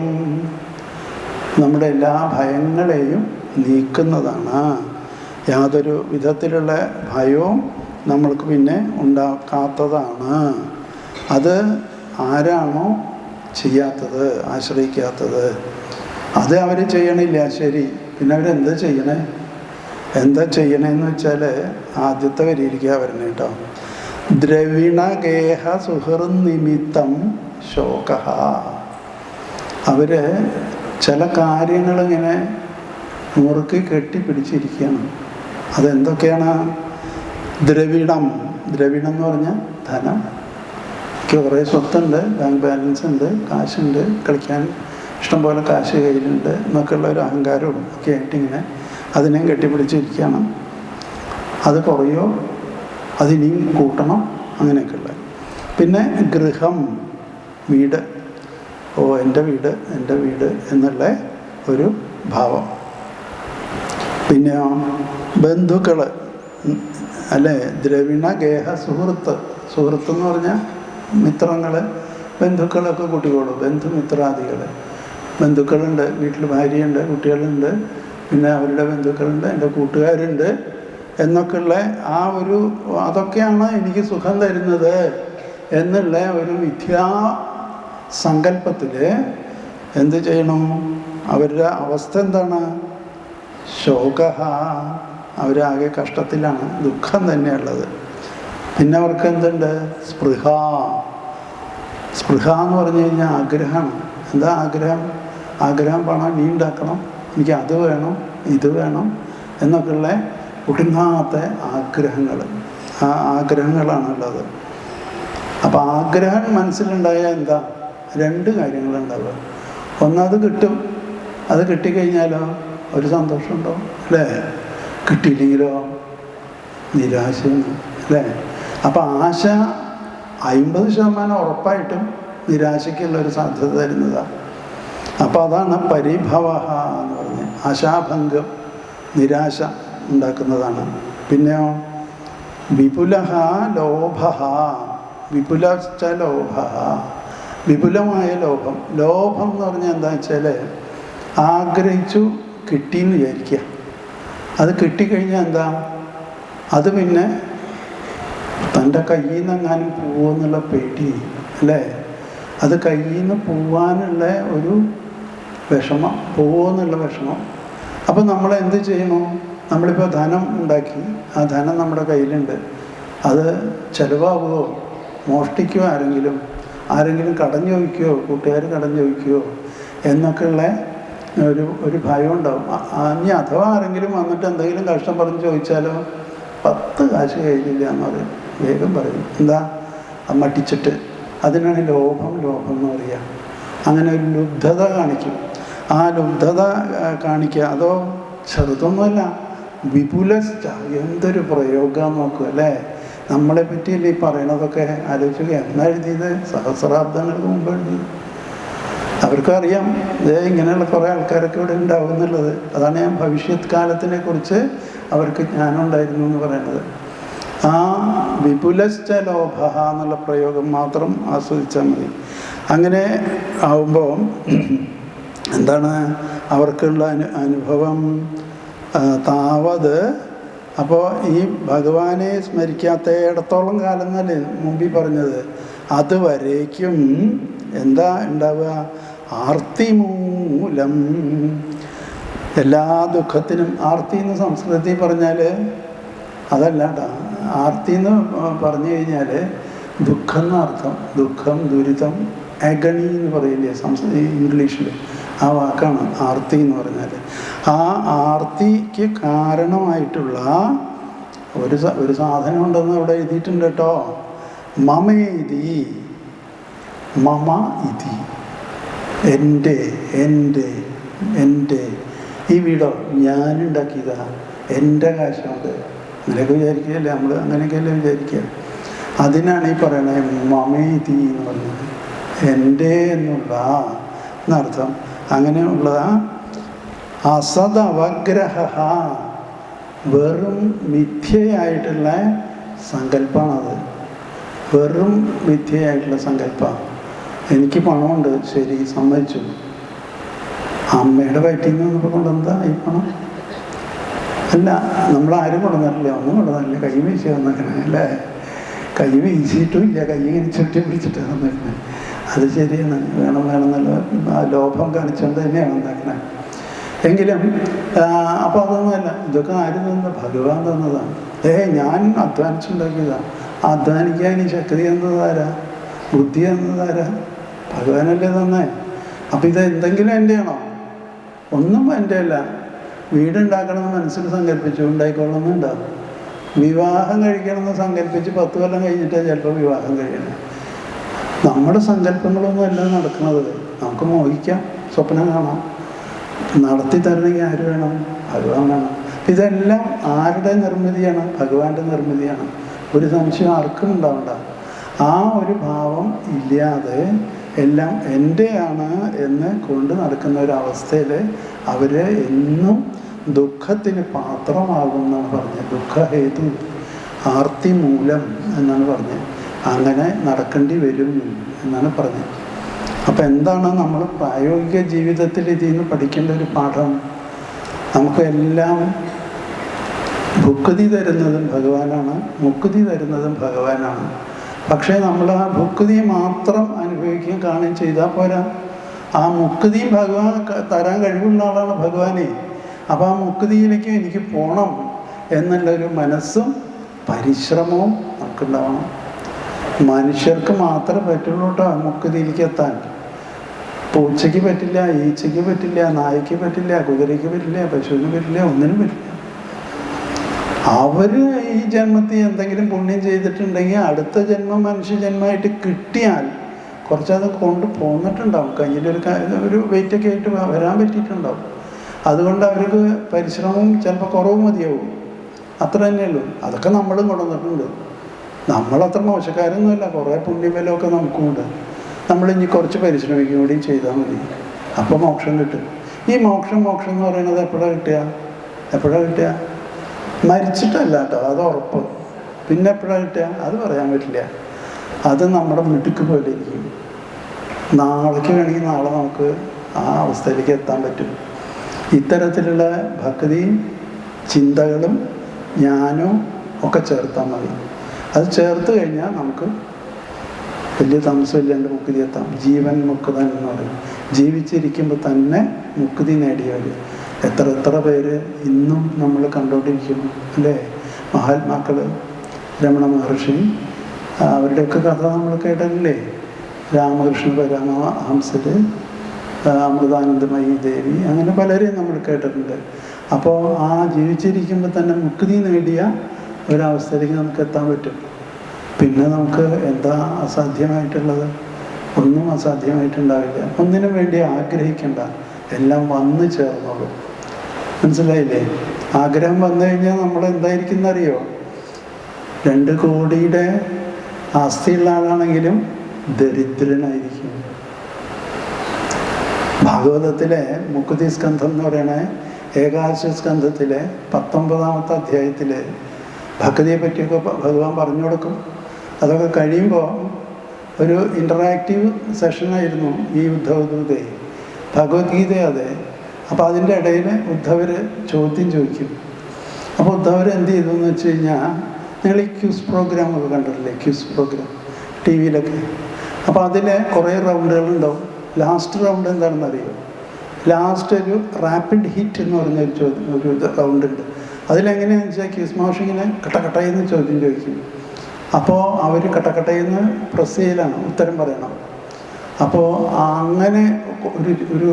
നമ്മുടെ എല്ലാ ഭയങ്ങളെയും നീക്കുന്നതാണ്. യാതൊരു വിധത്തിലുള്ള ഭയവും നമ്മൾക്ക് പിന്നെ ഉണ്ടാക്കാത്തതാണ്. അത് ആരാണോ ചെയ്യാത്തത്, ആശ്രയിക്കാത്തത്, അത് അവർ ചെയ്യണില്ല. ശരി, പിന്നെ അവരെന്താ ചെയ്യണേ? എന്താ ചെയ്യണമെന്ന് വെച്ചാൽ ആദ്യത്തെ വരിയിരിക്കുക വരണേ കേട്ടോ. ദ്രവിണഗേഹ സുഹൃനിമിത്തം ശോക. അവർ ചില കാര്യങ്ങളിങ്ങനെ മുറുക്കി കെട്ടിപ്പിടിച്ചിരിക്കുകയാണ്. അതെന്തൊക്കെയാണ്? ദ്രവിണം എന്ന് പറഞ്ഞാൽ ധനം. എനിക്ക് കുറേ സ്വത്തുണ്ട്, ബാങ്ക് ബാലൻസ് ഉണ്ട്, കാശുണ്ട്, കളിക്കാൻ ഇഷ്ടംപോലെ കാശ് കയ്യിലുണ്ട് എന്നൊക്കെയുള്ള ഒരു അഹങ്കാരവും ഒക്കെ ആയിട്ടിങ്ങനെ അതിനെയും കെട്ടിപ്പിടിച്ചിരിക്കുകയാണ്. അത് കുറയോ, അതിനെയും കൂട്ടണം, അങ്ങനെയൊക്കെയുള്ള. പിന്നെ ഗൃഹം, വീട്. ഓ എൻ്റെ വീട് എന്നുള്ള ഒരു ഭാവം. പിന്നെയോ ബന്ധുക്കൾ അല്ലേ? ദ്രവിണ ഗേഹ സുഹൃത്ത് എന്ന് പറഞ്ഞാൽ മിത്രങ്ങൾ, ബന്ധുക്കളൊക്കെ കൂട്ടിക്കോളൂ. ബന്ധുമിത്രാദികൾ, ബന്ധുക്കളുണ്ട്, വീട്ടിൽ ഭാര്യയുണ്ട്, കുട്ടികളുണ്ട്, പിന്നെ അവരുടെ ബന്ധുക്കളുണ്ട്, എൻ്റെ കൂട്ടുകാരുണ്ട് എന്നൊക്കെയുള്ള ആ ഒരു അതൊക്കെയാണ് എനിക്ക് സുഖം തരുന്നത് എന്നുള്ള ഒരു മിഥ്യാസങ്കല്പത്തിൽ എന്ത് ചെയ്യണം? അവരുടെ അവസ്ഥ എന്താണ്? ശോക. അവരാകെ കഷ്ടത്തിലാണ്, ദുഃഖം തന്നെയുള്ളത്. പിന്നെ അവർക്ക് എന്തുണ്ട്? സ്പൃഹ എന്ന് പറഞ്ഞു കഴിഞ്ഞാൽ ആഗ്രഹമാണ്. എന്താ ആഗ്രഹം? പണം, നീ ഉണ്ടാക്കണം, എനിക്ക് അത് വേണം, ഇത് വേണം എന്നൊക്കെയുള്ള ഒടുങ്ങാത്ത ആഗ്രഹങ്ങൾ. ആ ആഗ്രഹങ്ങളാണുള്ളത്. അപ്പോൾ ആഗ്രഹം മനസ്സിലുണ്ടായാൽ എന്താ? രണ്ട് കാര്യങ്ങളുണ്ടാവുക. ഒന്നത് കിട്ടും, അത് കിട്ടിക്കഴിഞ്ഞാലോ ഒരു സന്തോഷമുണ്ടാവും അല്ലേ? കിട്ടിയില്ലെങ്കിലോ നിരാശയാണ് അല്ലേ? അപ്പം ആശ 50% ഉറപ്പായിട്ടും നിരാശയ്ക്കുള്ളൊരു സാധ്യത തരുന്നതാണ്. അപ്പോൾ അതാണ് പരിഭവ എന്ന് പറഞ്ഞ്, ആശാഭംഗം, നിരാശ ഉണ്ടാക്കുന്നതാണ്. പിന്നെയോ വിപുലഃ ലോഭഃ. വിപുലശ്ച ലോഭഃ, വിപുലമായ ലോഭം. ലോഭം എന്ന് പറഞ്ഞാൽ എന്താ വെച്ചാൽ ആഗ്രഹിച്ചു കിട്ടിയെന്ന് വിചാരിക്കുക. അത് കിട്ടിക്കഴിഞ്ഞാൽ എന്താ? അത് പിന്നെ തൻ്റെ കയ്യിൽ നിന്ന് എങ്ങാനും പോവുമെന്നുള്ള പേടി അല്ലേ? അത് കയ്യിൽ നിന്ന് പോവാനുള്ള ഒരു വിഷമം, പോവുമെന്നുള്ള വിഷമം. അപ്പം നമ്മൾ എന്ത് ചെയ്യണോ? നമ്മളിപ്പോൾ ധനം ഉണ്ടാക്കി, ആ ധനം നമ്മുടെ കയ്യിലുണ്ട്, അത് ചിലവാകുമോ, മോഷ്ടിക്കുമോ, ആരെങ്കിലും കടം ചോദിക്കുമോ, കൂട്ടുകാർ കടം ചോദിക്കുമോ എന്നൊക്കെയുള്ള ഒരു ഭയം ഉണ്ടാവും. ഇനി അഥവാ ആരെങ്കിലും വന്നിട്ട് എന്തെങ്കിലും കഷ്ടം പറഞ്ഞ് ചോദിച്ചാലോ 10 കാശ് കയ്യിലില്ല എന്ന് പറയും, വേഗം പറയും. എന്താ? മട്ടിച്ചിട്ട്. അതിനാണ് ലോഭം എന്ന് പറയുക. അങ്ങനെ ഒരു ലുബ്ധത കാണിക്കും. ആ ലുബ്ധത കാണിക്കുക. അതോ ചെറുതൊന്നുമല്ല, വിപുലസ്ഥ. എന്തൊരു പ്രയോഗം നോക്കുക അല്ലേ? നമ്മളെ പറ്റിയല്ലേ ഈ പറയണതൊക്കെ? ആലോചിക്കുക. എന്നാ എഴുതിയത്? സഹസ്രാബ്ദങ്ങൾക്ക് മുമ്പ് എഴുതിയത്. അവർക്കും അറിയാം ഇങ്ങനെയുള്ള കുറേ ആൾക്കാരൊക്കെ ഇവിടെ ഉണ്ടാവും എന്നുള്ളത്. അതാണ് ഞാൻ ഭവിഷ്യത് കാലത്തിനെ കുറിച്ച് അവർക്ക് ജ്ഞാനം ഉണ്ടായിരുന്നു എന്ന് പറയുന്നത്. ആ വിപുലശ്ച ലോഭ എന്നുള്ള പ്രയോഗം മാത്രം ആസ്വദിച്ചാൽ മതി. അങ്ങനെ ആവുമ്പോൾ എന്താണ് അവർക്കുള്ള അനുഭവം? താവത്. അപ്പോൾ ഈ ഭഗവാനെ സ്മരിക്കാത്തയിടത്തോളം കാലം എന്നല്ലേ മുമ്പിൽ പറഞ്ഞത്, അതുവരേക്കും എന്താ ഉണ്ടാവുക? ആർത്തി മൂലം. എല്ലാ ദുഃഖത്തിനും ആർത്തി എന്ന് സംസ്കൃതത്തിൽ പറഞ്ഞാൽ അതല്ല കേട്ടോ. ആർത്തി എന്ന് പറഞ്ഞു കഴിഞ്ഞാൽ ദുഃഖം എന്നർത്ഥം. ദുഃഖം, ദുരിതം, അഗണി എന്ന് പറയില്ലേ ഇംഗ്ലീഷിൽ, ആ വാക്കാണ് ആർത്തി എന്ന് പറഞ്ഞാൽ. ആ ആർത്തിക്ക് കാരണമായിട്ടുള്ള ഒരു സാധനം ഉണ്ടെന്ന് അവിടെ എഴുതിയിട്ടുണ്ട് കേട്ടോ. മമേതി, മമ ഇതി, എൻ്റെ ഈ വീടോ ഞാനുണ്ടാക്കിയതാ, എൻ്റെ കാശുണ്ട്. അങ്ങനെയൊക്കെ വിചാരിക്കുകയല്ലേ നമ്മൾ? അങ്ങനെയൊക്കെയല്ലേ വിചാരിക്കുക? അതിനാണ് ഈ പറയണത് മമേതി എന്ന് പറയുന്നത്. എൻ്റെ എന്നുള്ള എന്നർത്ഥം. അങ്ങനെയുള്ള അസദവഗ്രഹ, വെറും മിഥ്യയായിട്ടുള്ള സങ്കല്പമാണത്. വെറും മിഥ്യയായിട്ടുള്ള സങ്കല്പമാണ്. എനിക്ക് പണമുണ്ട്, ശരി, സമ്മതിച്ചു. അമ്മയുടെ വയറ്റിൽ നിന്ന് വന്നപ്പോൾ കൊണ്ടെന്താ ഈ പണം? അല്ല, നമ്മളാരും കൊണ്ടുവന്നിട്ടില്ല, ഒന്നും കൊണ്ടുവന്നില്ല, കൈ വീശി വന്നേക്കണേ അല്ലേ? കൈ വീശിയിട്ടും ഇല്ല, കൈ ഇങ്ങനെ ചുറ്റി പിടിച്ചിട്ട് വന്നേക്കണേ. അത് ശരിയാണ്, വേണം വേണമെന്നല്ല ലോഭം കാണിച്ചുകൊണ്ട് തന്നെയാണ് വന്നേക്കണേ. എങ്കിലും അപ്പോൾ അതൊന്നുമല്ല, ഇതൊക്കെ ആരും തന്ന? ഭഗവാൻ തന്നതാണ്. ഞാൻ അധ്വാനിച്ചുണ്ടാക്കിയതാണ്. അധ്വാനിക്കാൻ ഈ ശക്തി എന്നതാരാ? ബുദ്ധി എന്നതാരാ? ഭഗവാനല്ലേ തന്നെ. അപ്പം ഇത് എന്തെങ്കിലും എൻ്റെയാണോ? ഒന്നും എൻ്റെ അല്ല. വീടുണ്ടാക്കണമെന്ന് മനസ്സിൽ സങ്കല്പിച്ചു, ഉണ്ടായിക്കൊള്ളുന്നുണ്ടാവും. വിവാഹം കഴിക്കണമെന്ന് സങ്കല്പിച്ച് 10 കൊല്ലം കഴിഞ്ഞിട്ടാണ് ചിലപ്പോൾ വിവാഹം കഴിയണം. നമ്മുടെ സങ്കല്പങ്ങളൊന്നും അല്ല നടക്കുന്നത്. നമുക്ക് മോഹിക്കാം, സ്വപ്നം കാണാം. നടത്തി തരണമെങ്കിൽ ആര് വേണം? ഭഗവാൻ വേണം. ഇതെല്ലാം ആരുടെ നിർമ്മിതിയാണ്? ഭഗവാന്റെ നിർമ്മിതിയാണ്. ഒരു സംശയം ആർക്കും ഉണ്ടാവണ്ട. ആ ഒരു ഭാവം ഇല്ലാതെ എല്ലാം എൻ്റെയാണ് എന്ന് കൊണ്ട് നടക്കുന്ന ഒരവസ്ഥയിൽ അവർ എന്നും ദുഃഖത്തിന് പാത്രമാകുമെന്നാണ് പറഞ്ഞത്. ദുഃഖഹേതു ആർത്തി മൂലം എന്നാണ് പറഞ്ഞത്. അങ്ങനെ നടക്കേണ്ടി വരും എന്നാണ് പറഞ്ഞത്. അപ്പം എന്താണ് നമ്മൾ പ്രായോഗിക ജീവിതത്തിൽ ഇതിൽ നിന്ന് പഠിക്കേണ്ട ഒരു പാഠം? നമുക്ക് എല്ലാം ഭുക്തി തരുന്നതും ഭഗവാനാണ്, മുക്തി തരുന്നതും ഭഗവാനാണ്. പക്ഷേ നമ്മൾ ആ ഭുക്തിയെ മാത്രം അനുഭവിക്കുകയും കാണുകയും ചെയ്താൽ പോരാ. ആ മുക്തിയും ഭഗവാൻ തരാൻ കഴിവുള്ള ആളാണ് ഭഗവാനെ. അപ്പോൾ ആ മുക്തിയിലേക്ക് എനിക്ക് പോകണം എന്നുള്ളൊരു മനസ്സും പരിശ്രമവും നമുക്കുണ്ടാവണം. മനുഷ്യർക്ക് മാത്രമേ പറ്റുള്ളൂ കേട്ടോ മുക്തിയിലേക്ക് എത്താൻ. പൂച്ചയ്ക്ക് പറ്റില്ല, ഈച്ചയ്ക്ക് പറ്റില്ല, നായ്ക്ക് പറ്റില്ല, കുതിരയ്ക്ക് പറ്റില്ല, പശുവിന് പറ്റില്ല, ഒന്നിനും പറ്റില്ല. അവർ ഈ ജന്മത്തിൽ എന്തെങ്കിലും പുണ്യം ചെയ്തിട്ടുണ്ടെങ്കിൽ അടുത്ത ജന്മം മനുഷ്യജന്മമായിട്ട് കിട്ടിയാൽ കുറച്ചത് കൊണ്ട് പോന്നിട്ടുണ്ടാവും. കയ്യിലൊരു വെയിറ്റൊക്കെ ആയിട്ട് വരാൻ പറ്റിയിട്ടുണ്ടാവും. അതുകൊണ്ട് അവർക്ക് പരിശ്രമവും ചിലപ്പോൾ കുറവ് മതിയാവും. അത്ര തന്നെയുള്ളൂ. അതൊക്കെ നമ്മളും കൊണ്ടുവന്നിട്ടുണ്ട്. നമ്മളത്ര മോശക്കാരൊന്നുമല്ല. കുറേ പുണ്യബലമൊക്കെ നമുക്കുമുണ്ട്. നമ്മളിനി കുറച്ച് പരിശ്രമിക്കും കൂടി ചെയ്താൽ മതി. അപ്പോൾ മോക്ഷം കിട്ടും. ഈ മോക്ഷം എന്ന് പറയുന്നത് എപ്പോഴാണ് കിട്ടുക? മരിച്ചിട്ടല്ല കേട്ടോ, അത് ഉറപ്പ്. പിന്നെ എപ്പോഴാണ് കിട്ടുക? അത് പറയാൻ പറ്റില്ല. അത് നമ്മുടെ മിടുക്ക് പോലെ ഇരിക്കും. നാളേക്ക് വേണമെങ്കിൽ നാളെ നമുക്ക് ആ അവസ്ഥയിലേക്ക് എത്താൻ പറ്റും. ഇത്തരത്തിലുള്ള ഭക്തിയും ചിന്തകളും ജ്ഞാനവും ഒക്കെ ചേർത്താൽ മതി. അത് ചേർത്ത് കഴിഞ്ഞാൽ നമുക്ക് വലിയ താമസമില്ലാണ്ട് മുക്തി എത്താം. ജീവൻ മുക്തൻ എന്ന് പറയും. ജീവിച്ചിരിക്കുമ്പോൾ തന്നെ മുക്തി നേടിയവർ എത്ര പേര് ഇന്നും നമ്മൾ കണ്ടുകൊണ്ടിരിക്കുന്നു അല്ലേ? മഹാത്മാക്കൾ, രമണ മഹർഷി, അവരുടെയൊക്കെ കഥ നമ്മൾ കേട്ടില്ലേ? രാമകൃഷ്ണ പരമഹംസർ, അമൃതാനന്ദമയി ദേവി, അങ്ങനെ പലരെയും നമ്മൾ കേട്ടിട്ടുണ്ട്. അപ്പോൾ ആ ജീവിച്ചിരിക്കുമ്പോൾ തന്നെ മുക്തി നേടിയ ഒരവസ്ഥയിലേക്ക് നമുക്ക് എത്താൻ പറ്റും. പിന്നെ നമുക്ക് എന്താ അസാധ്യമായിട്ടുള്ളത്? ഒന്നും അസാധ്യമായിട്ടുണ്ടാവില്ല. ഒന്നിനും വേണ്ടി ആഗ്രഹിക്കണ്ട, എല്ലാം വന്നു ചേർന്നോളൂ. മനസ്സിലായില്ലേ? ആഗ്രഹം വന്നു കഴിഞ്ഞാൽ നമ്മൾ എന്തായിരിക്കും എന്നറിയോ? 2 കോടിയുടെ ആസ്തിയുള്ള ആളാണെങ്കിലും ദരിദ്രനായിരിക്കും. ഭാഗവതത്തിലെ മുക്തി സ്കന്ധം എന്ന് പറയണേ ഏകാദശ സ്കന്ധത്തിലെ 19ാമത്തെ അധ്യായത്തിലെ ഭക്തിയെ പറ്റിയൊക്കെ ഭഗവാൻ പറഞ്ഞു കൊടുക്കും. അതൊക്കെ കഴിയുമ്പോൾ ഒരു ഇൻ്ററാക്റ്റീവ് സെഷനായിരുന്നു ഈ ഉദ്ധവദൂതേ. ഭഗവത്ഗീത അതെ. അപ്പോൾ അതിൻ്റെ ഇടയിൽ ഉദ്ധവർ ചോദ്യം ചോദിക്കും. അപ്പോൾ ഉദ്ധവർ എന്ത് ചെയ്തു എന്ന് വെച്ച് കഴിഞ്ഞാൽ, നിങ്ങൾ ഈ ക്യൂസ് പ്രോഗ്രാമൊക്കെ കണ്ടിട്ടില്ലേ? ക്യൂസ് പ്രോഗ്രാം ടി വിയിലൊക്കെ. അപ്പോൾ അതിൽ കുറേ റൗണ്ടുകളുണ്ടാവും. ലാസ്റ്റ് റൗണ്ട് എന്താണെന്നറിയോ? ലാസ്റ്റ് ഒരു റാപ്പിഡ് ഹിറ്റ് എന്ന് പറഞ്ഞൊരു ഒരു റൗണ്ടുണ്ട്. അതിലെങ്ങനെയാണെന്ന് വെച്ചാൽ ക്യൂസ് മാഷിങ്ങനെ കട്ടകട്ടയെന്ന് ചോദ്യം ചോദിക്കും. അപ്പോൾ അവർ കട്ടകട്ടയെന്ന് പ്രസ് ചെയ്യലാണ്, ഉത്തരം പറയണം. അപ്പോൾ അങ്ങനെ ഒരു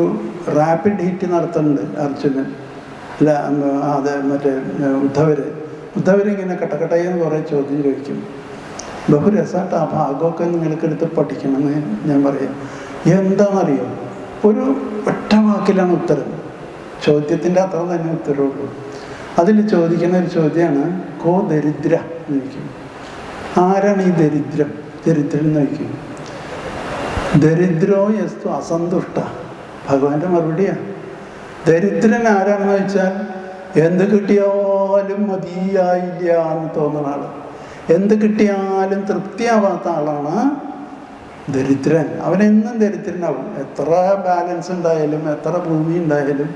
റാപ്പിഡ് ഹിറ്റ് നടത്തുന്നുണ്ട് അർജുനൻ. അല്ല, അത് മറ്റേ ഉദ്ധവരിങ്ങനെ കട്ടകട്ടയെന്ന് കുറേ ചോദ്യം ചോദിക്കും. ബഹുരസായിട്ട് ആ ഭാഗമൊക്കെ നിങ്ങൾക്കെടുത്ത് പഠിക്കണമെന്ന് ഞാൻ പറയാം. എന്താണെന്നറിയോ? ഒരു ഒറ്റ വാക്കിലാണ് ഉത്തരം. ചോദ്യത്തിൻ്റെ അത്ര തന്നെ ഉത്തരവുള്ളൂ. അതിൽ ചോദിക്കുന്ന ഒരു ചോദ്യമാണ് കോ ദരിദ്ര എന്ന് ചോദിക്കും. ആരാണ് ഈ ദരിദ്രൻ എന്ന് ചോദിക്കും. ദരിദ്രോ യസ്തു അസന്തുഷ്ട. ഭഗവാന്റെ മറുപടിയാണ്. ദരിദ്രൻ ആരാണെന്ന് വെച്ചാൽ എന്ത് കിട്ടിയാലും മതിയായില്ല എന്ന് തോന്നുന്ന ആൾ. എന്ത് കിട്ടിയാലും തൃപ്തിയാവാത്ത ആളാണ് ദരിദ്രൻ. അവനെന്നും ദരിദ്രനാവും. എത്ര ബാലൻസ് ഉണ്ടായാലും, എത്ര ഭൂമി ഉണ്ടായാലും,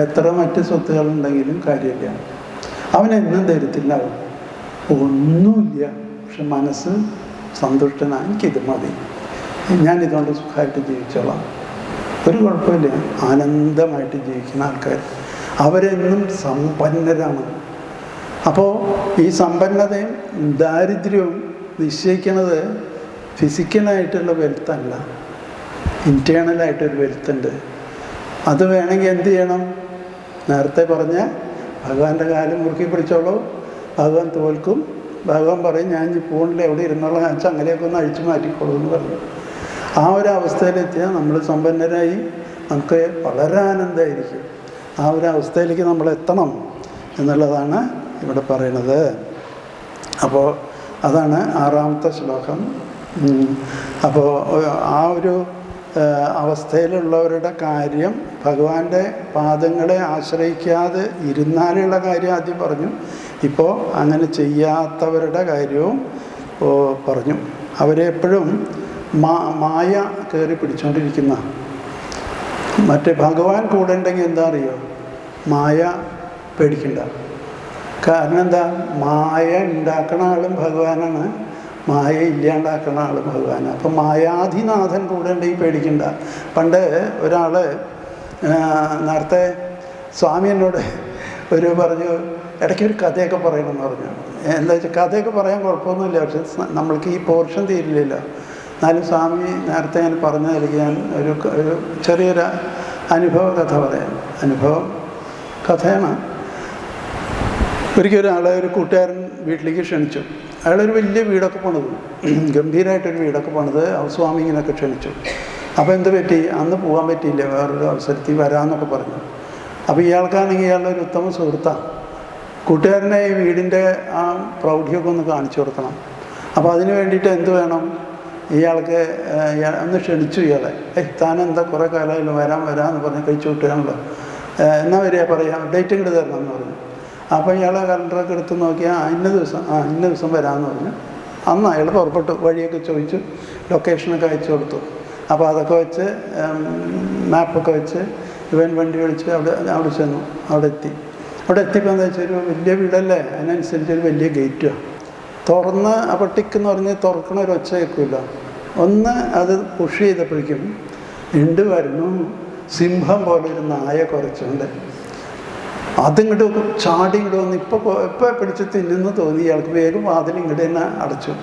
എത്ര മറ്റ് സ്വത്തുകളുണ്ടെങ്കിലും കാര്യമില്ല, അവനെന്നും ദരിദ്രനാവും. ഒന്നുമില്ല, പക്ഷെ മനസ്സ് സന്തുഷ്ടനാണ്, എനിക്കിത് മതി, ഞാനിതുകൊണ്ട് സുഖമായിട്ട് ജീവിച്ചോളാം, ഒരു കുഴപ്പമില്ല, ആനന്ദമായിട്ട് ജീവിക്കുന്ന ആൾക്കാർ അവരെന്നും സമ്പന്നരാണ്. അപ്പോൾ ഈ സമ്പന്നതയും ദാരിദ്ര്യവും നിശ്ചയിക്കുന്നത് ഫിസിക്കലായിട്ടുള്ള വെൽത്തല്ല, ഇൻറ്റേണലായിട്ടൊരു വെൽത്തുണ്ട്. അത് വേണമെങ്കിൽ എന്ത് ചെയ്യണം? നേരത്തെ പറഞ്ഞ ഭഗവാന്റെ കാലം മുറുക്കി പിടിച്ചോളൂ, ഭഗവാൻ തോൽക്കും, ഭഗവാൻ പറയും ഞാൻ ഈ ഫോണിൽ എവിടെ ഇരുന്നുള്ള വെച്ചാൽ അങ്ങനെയൊക്കെ ഒന്ന് അഴിച്ചു മാറ്റിക്കോളൂ എന്ന് പറഞ്ഞു. ആ ഒരു അവസ്ഥയിലെത്തിയാൽ നമ്മൾ സമ്പന്നരായി, നമുക്ക് വളരെ ആനന്ദമായിരിക്കും. ആ ഒരു അവസ്ഥയിലേക്ക് നമ്മൾ എത്തണം എന്നുള്ളതാണ് ഇവിടെ പറയുന്നത്. അപ്പോൾ അതാണ് 6ാമത്തെ ശ്ലോകം. അപ്പോൾ ആ ഒരു അവസ്ഥയിലുള്ളവരുടെ കാര്യം, ഭഗവാന്റെ പാദങ്ങളെ ആശ്രയിക്കാതെ ഇരുന്നാലുള്ള കാര്യം ആദ്യം പറഞ്ഞു. ഇപ്പോൾ അങ്ങനെ ചെയ്യാത്തവരുടെ കാര്യവും പറഞ്ഞു. അവരെ എപ്പോഴും മായ കയറി പിടിച്ചുകൊണ്ടിരിക്കുന്ന. മറ്റേ ഭഗവാൻ കൂടെ ഉണ്ടെങ്കിൽ എന്താ അറിയോ? മായ പേടിക്കണ്ട. കാരണം എന്താ? മായ ഉണ്ടാക്കുന്ന ആളും ഭഗവാനാണ്, മായ ഇല്ലാണ്ടാക്കുന്ന ആൾ ഭഗവാനാണ്. അപ്പം മായാധിനാഥൻ കൂടെ ഉണ്ടെങ്കിൽ പേടിക്കണ്ട. പണ്ട് ഒരാൾ നേരത്തെ സ്വാമി എന്നോട് പറഞ്ഞു, ഇടയ്ക്കൊരു കഥയൊക്കെ പറയണമെന്ന് പറഞ്ഞു. എന്താ വെച്ചാൽ കഥയൊക്കെ പറയാൻ കുഴപ്പമൊന്നുമില്ല, പക്ഷെ നമ്മൾക്ക് ഈ പോർഷൻ തീരില്ലല്ലോ. എന്നാലും സ്വാമി നേരത്തെ ഞാൻ പറഞ്ഞു നൽകിയാൽ ഒരു ചെറിയൊരു അനുഭവ കഥ പറയാം. അനുഭവം കഥയാണ്. ഒരിക്കൽ ഒരാളെ ഒരു കൂട്ടുകാരൻ വീട്ടിലേക്ക് ക്ഷണിച്ചു. അയാളൊരു വലിയ വീടൊക്കെ പണിതു, ഗംഭീരമായിട്ടൊരു വീടൊക്കെ പണിത് സ്വാമി ഇങ്ങനെയൊക്കെ ക്ഷണിച്ചു. അപ്പോൾ എന്ത് പറ്റി? അന്ന് പോകാൻ പറ്റിയില്ല, വേറൊരു അവസരത്തിൽ വരാമെന്നൊക്കെ പറഞ്ഞു. അപ്പോൾ ഇയാൾക്കാണെങ്കിൽ ഇയാളുടെ ഒരു ഉത്തമ സുഹൃത്താണ്. കൂട്ടുകാരനെ ഈ വീടിൻ്റെ ആ പ്രൗഢിയൊക്കെ ഒന്ന് കാണിച്ചു കൊടുക്കണം. അപ്പോൾ അതിന് വേണ്ടിയിട്ട് എന്ത് വേണം? ഇയാൾക്ക് ഒന്ന് ക്ഷണിച്ചു ഇയാളെ. താനെന്താ കുറേ കാലമായാലും വരാമെന്ന് പറഞ്ഞ് കഴിച്ചു വിട്ടുകയാണല്ലോ, എന്നാൽ വരിക പറയാം, ഡേറ്റ് ഇങ്ങോട്ട് തരണം എന്ന് പറഞ്ഞു. അപ്പോൾ ഇയാളെ കലണ്ടറൊക്കെ എടുത്ത് നോക്കിയാൽ ഇന്ന ദിവസം വരാമെന്ന് പറഞ്ഞു. അന്ന് അയാൾ പുറപ്പെട്ടു. വഴിയൊക്കെ ചോദിച്ചു, ലൊക്കേഷനൊക്കെ അയച്ചു കൊടുത്തു. അപ്പോൾ അതൊക്കെ വെച്ച് മാപ്പൊക്കെ വെച്ച് ഇവൻ വണ്ടി വിളിച്ച് അവിടെ ചെന്നു. അവിടെ എത്തിയപ്പോൾ എന്താ വെച്ചാൽ ഒരു വലിയ വീടല്ലേ, അതിനനുസരിച്ച് ഒരു വലിയ ഗേറ്റുമാണ്. തുറന്ന് അപ്പോൾ ടിക്കെന്ന് പറഞ്ഞ് തുറക്കണ ഒരു ഒച്ച കേൾക്കില്ല. ഒന്ന് അത് പുഷ് ചെയ്തപ്പോഴേക്കും ഉണ്ട് വരുന്നു, സിംഹം പോലെ ഒരു നായ കുറച്ചുണ്ട്. അതിങ്ങോട്ട് ചാടി ഇങ്ങോട്ട് വന്ന് ഇപ്പോൾ പിടിച്ച് തിന്നുന്നു തോന്നി. ഇയാൾക്ക് വേഗം വാതിൽ ഇങ്ങോട്ട് തന്നെ അടച്ചു.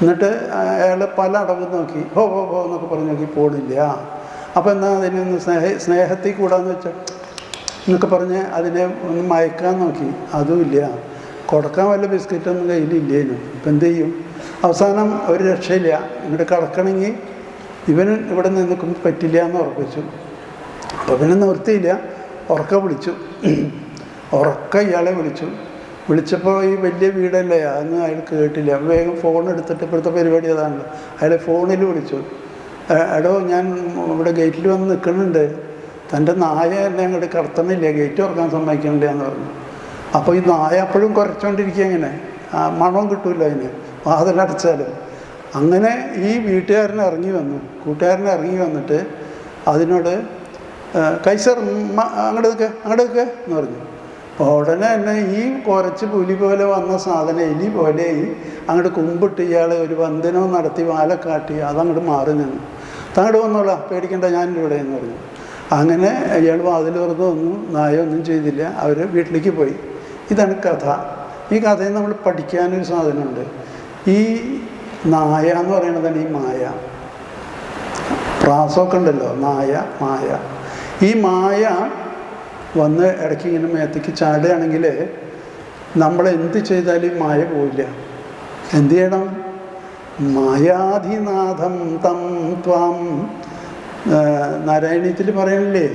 എന്നിട്ട് അയാൾ പല അടവ് നോക്കി, ഹോ എന്നൊക്കെ പറഞ്ഞ് നോക്കി, പോണില്ല. അപ്പോൾ എന്നാൽ അതിനൊന്ന് സ്നേഹത്തിൽ കൂടാന്ന് വെച്ചാൽ എന്നൊക്കെ പറഞ്ഞ് അതിനെ ഒന്ന് മയക്കാൻ നോക്കി, അതുമില്ല. കൊടുക്കാൻ വല്ല ബിസ്ക്കറ്റൊന്നും കയ്യിലില്ലേനും. ഇപ്പം എന്ത് ചെയ്യും? അവസാനം ഒരു രക്ഷയില്ല, ഇങ്ങോട്ട് കിടക്കണമെങ്കിൽ ഇവന് ഇവിടെ നിൽക്കും പറ്റില്ല എന്ന് ഉറപ്പിച്ചു. അപ്പോൾ പിന്നെ നിവൃത്തിയില്ല, വിളിച്ചു. ഇയാളെ വിളിച്ചപ്പോൾ ഈ വലിയ വീടല്ലേ, അതൊന്നും അയാൾ കേട്ടില്ല. വേഗം ഫോൺ എടുത്തിട്ട്, ഇപ്പോഴത്തെ പരിപാടി അതാണല്ലോ, അയാളെ ഫോണിൽ വിളിച്ചു. എടോ, ഞാൻ ഇവിടെ ഗേറ്റിൽ വന്ന് നിൽക്കുന്നുണ്ട്, തൻ്റെ നായ എന്നെ അങ്ങോട്ട് കടത്തണില്ല, ഗേറ്റ് തുറക്കാൻ സമ്മതിക്കണില്ല എന്ന് പറഞ്ഞു. അപ്പോൾ ഈ നായ അപ്പോഴും കുറച്ചുകൊണ്ടിരിക്കുക, ഇങ്ങനെ മണവും കിട്ടില്ല അതിന് വാതിലടച്ചാലും. അങ്ങനെ ഈ വീട്ടുകാരൻ ഇറങ്ങി വന്നു, കൂട്ടുകാരൻ ഇറങ്ങി വന്നിട്ട് അതിനോട് കൈസർ അങ്ങോട്ട് നിൽക്കുക എന്ന് പറഞ്ഞു. ഉടനെ തന്നെ ഈ കുറച്ച് പുലി പോലെ വന്ന സാധനം എലി പോലെ അങ്ങോട്ട് കുമ്പിട്ട് ഇയാൾ ഒരു വന്ദനവും നടത്തി വാലക്കാട്ടി അതങ്ങോട്ട് മാറി നിന്നു. തങ്ങോട്ട് വന്നോളാം, പേടിക്കേണ്ട, ഞാനിവിടെ ഇവിടെ എന്ന് പറഞ്ഞു. അങ്ങനെ ഇയാൾ വാതിൽ തുറന്ന് വന്നു, നായ ഒന്നും ചെയ്തില്ല. അവർ വീട്ടിലേക്ക് പോയി. ഇതാണ് കഥ. ഈ കഥയിൽ നമ്മൾ പഠിക്കാനൊരു സാധനമുണ്ട്. ഈ നായ എന്ന് പറയുന്നതാണ് ഈ മായ. പ്രാസമൊക്കെ ഉണ്ടല്ലോ, മായ. ഈ മായ വന്ന് ഇടയ്ക്ക് ഇങ്ങനെ മേത്തേക്ക് ചാടുകയാണെങ്കിൽ നമ്മൾ എന്ത് ചെയ്താലും മായ പോവില്ല. എന്ത് ചെയ്യണം? മായാധിനാഥം തം ത്വാം, നാരായണീയത്തിൽ പറയണില്ലേ,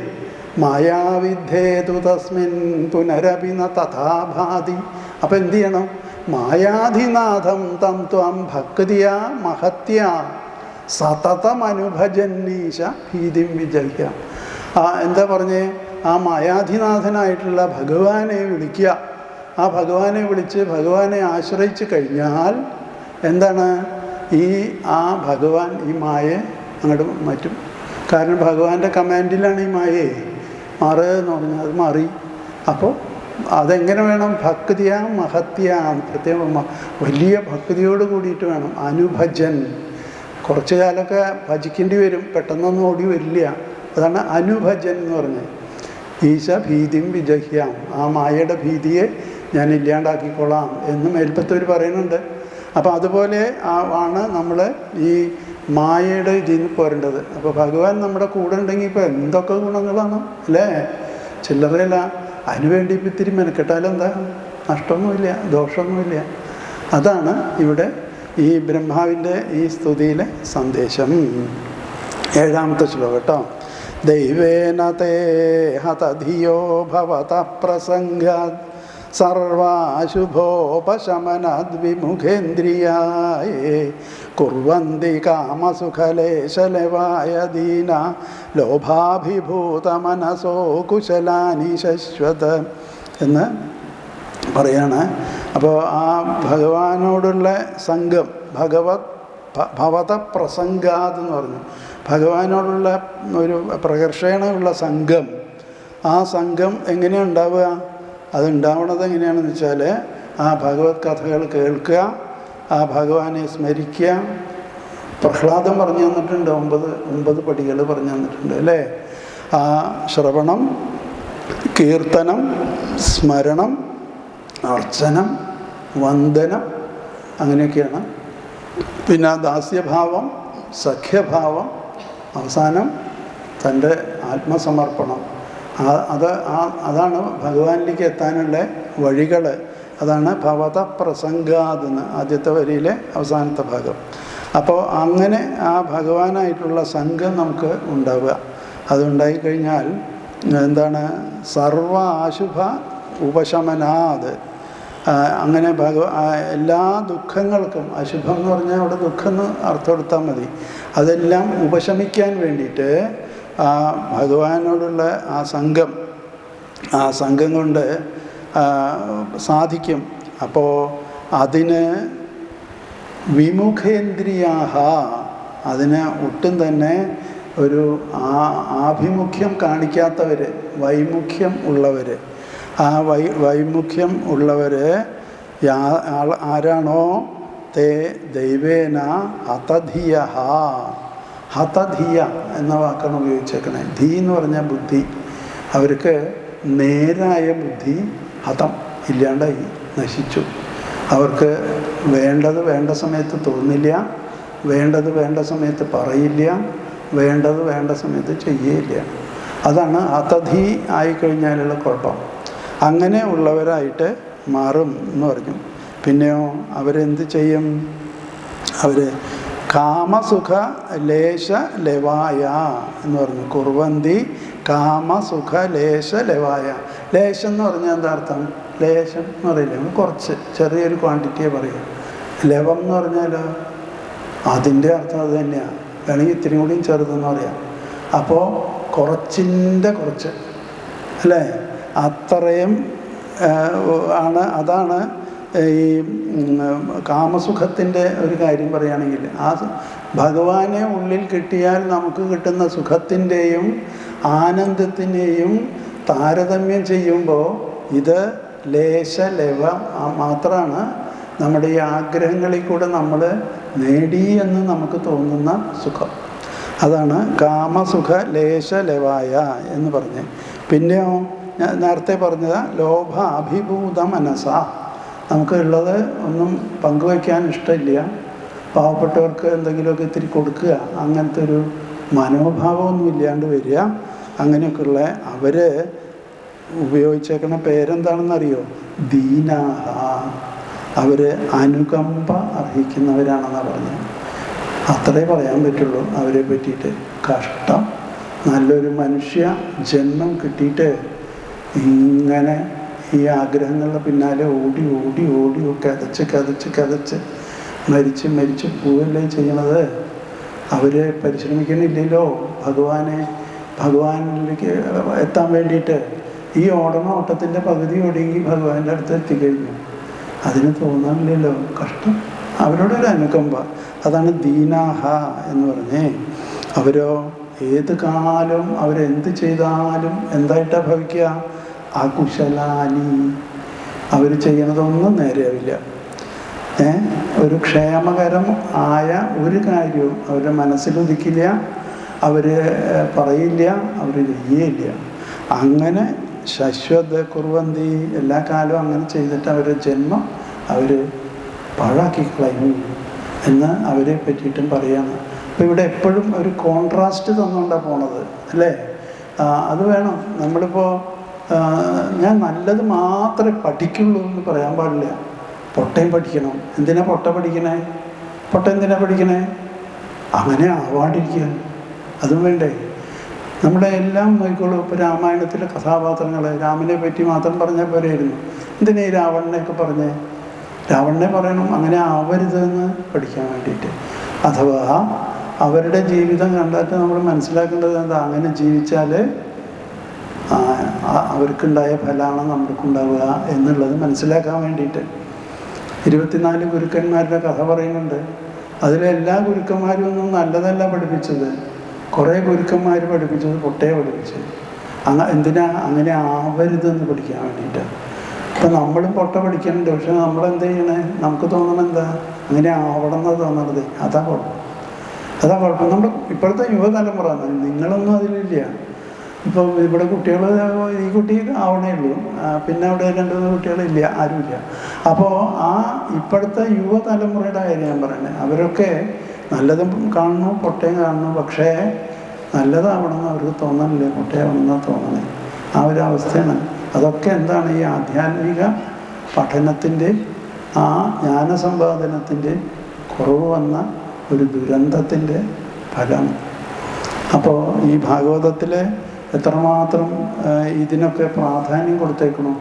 മായാവിദ്ധേതു തസ്മിൻ പുനരപി ന തഥാഭാതി. അപ്പം എന്ത് ചെയ്യണം? മായാധിനാഥം തം ത്വാം ഭക്തിയ മഹത്യ സതതമനുഭജന്നീശ ഭീതിം വിജയ്യ. എന്താ പറഞ്ഞേ? ആ മായാധിനാഥനായിട്ടുള്ള ഭഗവാനെ വിളിക്കുക. ആ ഭഗവാനെ വിളിച്ച് ഭഗവാനെ ആശ്രയിച്ച് കഴിഞ്ഞാൽ എന്താണ് ആ ഭഗവാൻ ഈ മായയെ അങ്ങോട്ട് മാറ്റും. കാരണം ഭഗവാന്റെ കമാൻഡിലാണ് ഈ മായയെ മാറുകയെന്ന് പറഞ്ഞാൽ അത് മാറി. അപ്പോൾ അതെങ്ങനെ വേണം? ഭക്തിയാം മഹത്യാം, പ്രത്യേകം വലിയ ഭക്തിയോട് കൂടിയിട്ട് വേണം. അനുഭജൻ, കുറച്ച് കാലമൊക്കെ ഭജിക്കേണ്ടി വരും, പെട്ടെന്നൊന്നും ഓടി വരില്ല. അതാണ് അനുഭജൻ എന്ന് പറഞ്ഞത്. ഈശ ഭീതിം വിജഹ്യാം, ആ മായയുടെ ഭീതിയെ ഞാൻ ഇല്ലാണ്ടാക്കിക്കൊള്ളാം എന്ന് മേൽപ്പത്തൂർ പറയുന്നുണ്ട്. അപ്പോൾ അതുപോലെ ആണ് നമ്മൾ ഈ മായയുടെ ഇതിൽ നിന്ന് പോരേണ്ടത്. അപ്പോൾ ഭഗവാൻ നമ്മുടെ കൂടെ ഉണ്ടെങ്കിൽ ഇപ്പോൾ എന്തൊക്കെ ഗുണങ്ങളാണ് അല്ലേ? ചില്ലറയില്ല. അതിനുവേണ്ടി ഇപ്പം ഇത്തിരി മെനക്കെട്ടാലെന്താ? നഷ്ടമൊന്നുമില്ല, ദോഷമൊന്നുമില്ല. അതാണ് ഇവിടെ ഈ ബ്രഹ്മാവിൻ്റെ ഈ സ്തുതിയിലെ സന്ദേശം. 7ാമത്തെ ശ്ലോകം കേട്ടോ. ദൈവേന തേ ഹതധിയോ ഭവത പ്രസംഗാത് സർവാശുഭോപശമനാദ്വിമുഖേന്ദ്രിയായേ കുർവന്തി കാമസുഖലേശലവായ ദീന ലോഭാഭിഭൂതമനസോ കുശലാനി ശശ്വത എന്ന് പറയാണ്. അപ്പോൾ ആ ഭഗവാനോടുള്ള സംഘം, ഭവത പ്രസംഗാത് എന്ന് പറഞ്ഞു, ഭഗവാനോടുള്ള ഒരു പ്രകർഷണമുള്ള സംഘം. ആ സംഘം എങ്ങനെയാണ് ഉണ്ടാവുക? അതുണ്ടാവുന്നത് എങ്ങനെയാണെന്ന് വെച്ചാൽ ആ ഭഗവത് കഥകൾ കേൾക്കുക, ആ ഭഗവാനെ സ്മരിക്കുക. പ്രഹ്ലാദം പറഞ്ഞു തന്നിട്ടുണ്ട്, 9 പടികൾ പറഞ്ഞു തന്നിട്ടുണ്ട് അല്ലേ? ആ ശ്രവണം, കീർത്തനം, സ്മരണം, അർച്ചനം, വന്ദനം, അങ്ങനെയൊക്കെയാണ്. പിന്നെ ദാസ്യഭാവം, സഖ്യഭാവം, അവസാനം തൻ്റെ ആത്മസമർപ്പണം. അതാണ് ഭഗവാനിലേക്ക് എത്താനുള്ള വഴികൾ. അതാണ് ഭവത പ്രസംഗാതെന്ന് ആദ്യത്തെ വരിയിലെ അവസാനത്തെ ഭാഗം. അപ്പോൾ അങ്ങനെ ആ ഭഗവാനായിട്ടുള്ള സംഘം നമുക്ക് ഉണ്ടാവുക. അതുണ്ടായിക്കഴിഞ്ഞാൽ എന്താണ്? സർവ അശുഭ ഉപശമനാത്, അങ്ങനെ എല്ലാ ദുഃഖങ്ങൾക്കും, അശുഭം എന്ന് പറഞ്ഞാൽ അവിടെ ദുഃഖം എന്ന് അർത്ഥം എടുത്താൽ മതി, അതെല്ലാം ഉപശമിക്കാൻ വേണ്ടിയിട്ട് ആ ഭഗവാനോടുള്ള ആ സംഘം കൊണ്ട് സാധിക്കും. അപ്പോൾ അതിന് വിമുഖേന്ദ്രിയാഹ, അതിന് ഒട്ടും തന്നെ ഒരു ആഭിമുഖ്യം കാണിക്കാത്തവർ, വൈമുഖ്യം ഉള്ളവർ, ആ വൈമുഖ്യം ഉള്ളവർ ആരാണോ തേ ദൈവേന ഹതധിയ, ഹതധിയ എന്ന വാക്കാണ് ഉപയോഗിച്ചേക്കണേ. ധീ എന്ന് പറഞ്ഞാൽ ബുദ്ധി. അവർക്ക് നേരായ ബുദ്ധി ഹതം, ഇല്ലാണ്ടായി, നശിച്ചു. അവർക്ക് വേണ്ടത് വേണ്ട സമയത്ത് തോന്നില്ല, വേണ്ടത് വേണ്ട സമയത്ത് പറയില്ല, വേണ്ടത് വേണ്ട സമയത്ത് ചെയ്യില്ല. അതാണ് ഹതധി ആയിക്കഴിഞ്ഞാലുള്ള കുഴപ്പം. അങ്ങനെ ഉള്ളവരായിട്ട് മാറും എന്ന് പറഞ്ഞു. പിന്നെയോ അവരെന്ത് ചെയ്യും? അവർ കാമസുഖ ലേശ ലവായ എന്ന് പറഞ്ഞു. കുർവന്തി കാമസുഖ ലേശ ലവായ. ലേശം എന്ന് പറഞ്ഞാൽ എന്താ അർത്ഥം? ലേശം എന്ന് പറയില്ല, കുറച്ച് ചെറിയൊരു ക്വാണ്ടിറ്റിയെ പറയും. ലവം എന്ന് പറഞ്ഞാൽ അതിൻ്റെ അർത്ഥം അത് തന്നെയാണ്. വേണമെങ്കിൽ ഇത്തിരി കൂടിയും ചെറുതെന്ന് പറയാം. അപ്പോൾ കുറച്ചിൻ്റെ കുറച്ച് അല്ലേ? അത്രയും ആണ്. അതാണ് ഈ കാമസുഖത്തിൻ്റെ ഒരു കാര്യം പറയുകയാണെങ്കിൽ, ആ ഭഗവാനെ ഉള്ളിൽ കിട്ടിയാൽ നമുക്ക് കിട്ടുന്ന സുഖത്തിൻ്റെയും ആനന്ദത്തിൻ്റെയും താരതമ്യം ചെയ്യുമ്പോൾ ഇത് ലേശ ലവ മാത്രമാണ് നമ്മുടെ ഈ ആഗ്രഹങ്ങളിൽ കൂടെ നമ്മൾ നേടി എന്ന് നമുക്ക് തോന്നുന്ന സുഖം. അതാണ് കാമസുഖ ലേശ ലവായ എന്ന് പറഞ്ഞ്. പിന്നെയോ ഞാൻ നേരത്തെ പറഞ്ഞത് ലോഭ അഭിഭൂത മനസ്സ, നമുക്ക് ഉള്ളത് ഒന്നും പങ്കുവയ്ക്കാൻ ഇഷ്ടമില്ല, പാവപ്പെട്ടവർക്ക് എന്തെങ്കിലുമൊക്കെ ഇത്തിരി കൊടുക്കുക, അങ്ങനത്തെ ഒരു മനോഭാവമൊന്നും ഇല്ലാണ്ട് വരിക. അങ്ങനെയൊക്കെയുള്ള അവർ ഉപയോഗിച്ചേക്കുന്ന പേരെന്താണെന്നറിയോ? ദീനാഹ. അവർ അനുകമ്പ അർഹിക്കുന്നവരാണെന്നാണ് പറഞ്ഞത്. അത്രേ പറയാൻ പറ്റുള്ളൂ അവരെ പറ്റിയിട്ട്. കഷ്ടം, നല്ലൊരു മനുഷ്യ ജന്മം കിട്ടിയിട്ട് ഇങ്ങനെ ഈ ആഗ്രഹങ്ങളുടെ പിന്നാലെ ഓടി ഓടി ഓടി കതച്ച് മരിച്ച് പോവല്ലേ ചെയ്യണത്. അവർ പരിശ്രമിക്കണില്ലല്ലോ ഭഗവാനിലേക്ക് എത്താൻ വേണ്ടിയിട്ട്. ഈ ഓടണ ഓട്ടത്തിൻ്റെ പകുതി ഒടുങ്ങി ഭഗവാന്റെ അടുത്ത് എത്തിക്കഴിഞ്ഞു. അതിന് തോന്നാനില്ലല്ലോ, കഷ്ടം. അവരോടൊരു അനുകമ്പ, അതാണ് ദീനാഹ എന്ന് പറഞ്ഞേ. അവരോ ഏത് കാലവും അവരെന്ത് ചെയ്താലും എന്തായിട്ടാണ് ഭവിക്കുക? അകുശലാനി. അവർ ചെയ്യണതൊന്നും നേരെയാവില്ല. ഒരു ക്ഷേമകരം ആയ ഒരു കാര്യവും അവരുടെ മനസ്സിലുദിക്കില്ല, അവർ പറയില്ല, അവർ ചെയ്യേയില്ല. അങ്ങനെ ശശ്വത് കുർവന്തി, എല്ലാ കാലവും അങ്ങനെ ചെയ്തിട്ട് അവരുടെ ജന്മം അവർ പാഴാക്കി കളയും എന്ന് അവരെ പറ്റിയിട്ടും പറയാണ്. അപ്പോൾ ഇവിടെ എപ്പോഴും ഒരു കോൺട്രാസ്റ്റ് തന്നുകൊണ്ടാണ് പോണത്, അല്ലേ? അത് വേണം. നമ്മളിപ്പോൾ ഞാൻ നല്ലത് മാത്രമേ പഠിക്കുള്ളൂ എന്ന് പറയാൻ പാടില്ല. പൊട്ടയും പഠിക്കണം. എന്തിനാ പൊട്ട പഠിക്കണേ? പൊട്ട എന്തിനാ പഠിക്കണേ? അങ്ങനെ ആവാണ്ടിരിക്കുക, അതും വേണ്ടേ? നമ്മുടെ എല്ലാം നോക്കിക്കോളൂ. ഇപ്പോൾ രാമായണത്തിലെ കഥാപാത്രങ്ങൾ രാമനെ പറ്റി മാത്രം പറഞ്ഞാൽ പോരായിരുന്നു. എന്തിനാ ഈ രാവണനെയൊക്കെ പറഞ്ഞേ? രാവണനെ പറയണം അങ്ങനെ ആവരുതെന്ന് പഠിക്കാൻ വേണ്ടിയിട്ട്. അഥവാ അവരുടെ ജീവിതം കണ്ടിട്ട് നമ്മൾ മനസ്സിലാക്കേണ്ടത് എന്താ? അങ്ങനെ ജീവിച്ചാൽ അവർക്കുണ്ടായ ഫലമാണ് നമുക്കുണ്ടാവുക എന്നുള്ളത് മനസ്സിലാക്കാൻ വേണ്ടിയിട്ട്. 24 ഗുരുക്കന്മാരുടെ കഥ പറയുന്നുണ്ട്. അതിലെല്ലാ ഗുരുക്കന്മാരും ഒന്നും നല്ലതല്ല പഠിപ്പിച്ചത്. കുറേ ഗുരുക്കന്മാർ പഠിപ്പിച്ചത് പൊട്ടയെ പഠിപ്പിച്ചത്. എന്തിനാ? അങ്ങനെ ആവരുതെന്ന് പഠിക്കാൻ വേണ്ടിയിട്ട്. ഇപ്പം നമ്മളും പൊട്ട പഠിക്കുന്നുണ്ട്. പക്ഷെ നമ്മളെന്ത് ചെയ്യണേ? നമുക്ക് തോന്നണം എന്താ? അങ്ങനെ ആവണം എന്ന് തോന്നണത്. അതാ കുഴപ്പം. നമ്മുടെ ഇപ്പോഴത്തെ യുവതലമുറ, നിങ്ങളൊന്നും അതിലില്ല. ഇപ്പോൾ ഇവിടെ കുട്ടികൾ, ഈ കുട്ടി ആവണേ ഉള്ളൂ, പിന്നെ അവിടെ 2-3 കുട്ടികളില്ല, ആരുമില്ല. അപ്പോൾ ഇപ്പോഴത്തെ യുവതലമുറയുടെ കാര്യം ഞാൻ പറയുന്നത്. അവരൊക്കെ നല്ലതും കാണുന്നു, പൊട്ടയും കാണുന്നു. പക്ഷേ നല്ലതാവണമെന്ന് അവർക്ക് തോന്നണില്ല, പൊട്ടയാവണമെന്നാണ് തോന്നണേ. ആ ഒരു അവസ്ഥയാണ്. അതൊക്കെ എന്താണ്? ഈ ആധ്യാത്മിക പഠനത്തിൻ്റെ, ജ്ഞാനസമ്പാദനത്തിൻ്റെ കുറവ് വന്ന ഒരു ദുരന്തത്തിൻ്റെ ഫലം. അപ്പോൾ ഈ ഭാഗവതത്തിൽ എത്രമാത്രം ഇതിനൊക്കെ പ്രാധാന്യം കൊടുത്തേക്കണോ,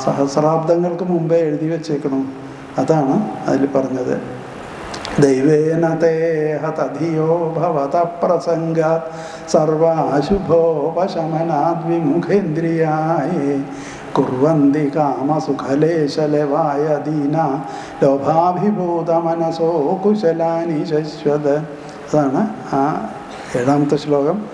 സഹസ്രാബ്ദങ്ങൾക്ക് മുമ്പേ എഴുതി വച്ചേക്കണോ, അതാണ് അതിൽ പറഞ്ഞത്. ദൈവേന തേഹ തധിയോ ഭവത പ്രസംഗാത് സർവാശുഭോപശമനാദ് വിമുഖേന്ദ്രിയായേ കുർവന്തി കാമസുഖലേശലവായ ദീന ലോഭാഭിഭൂത മനസോ കുശലാനി ശശ്വത്. അതാണ് 7ാമത്തെ ശ്ലോകം.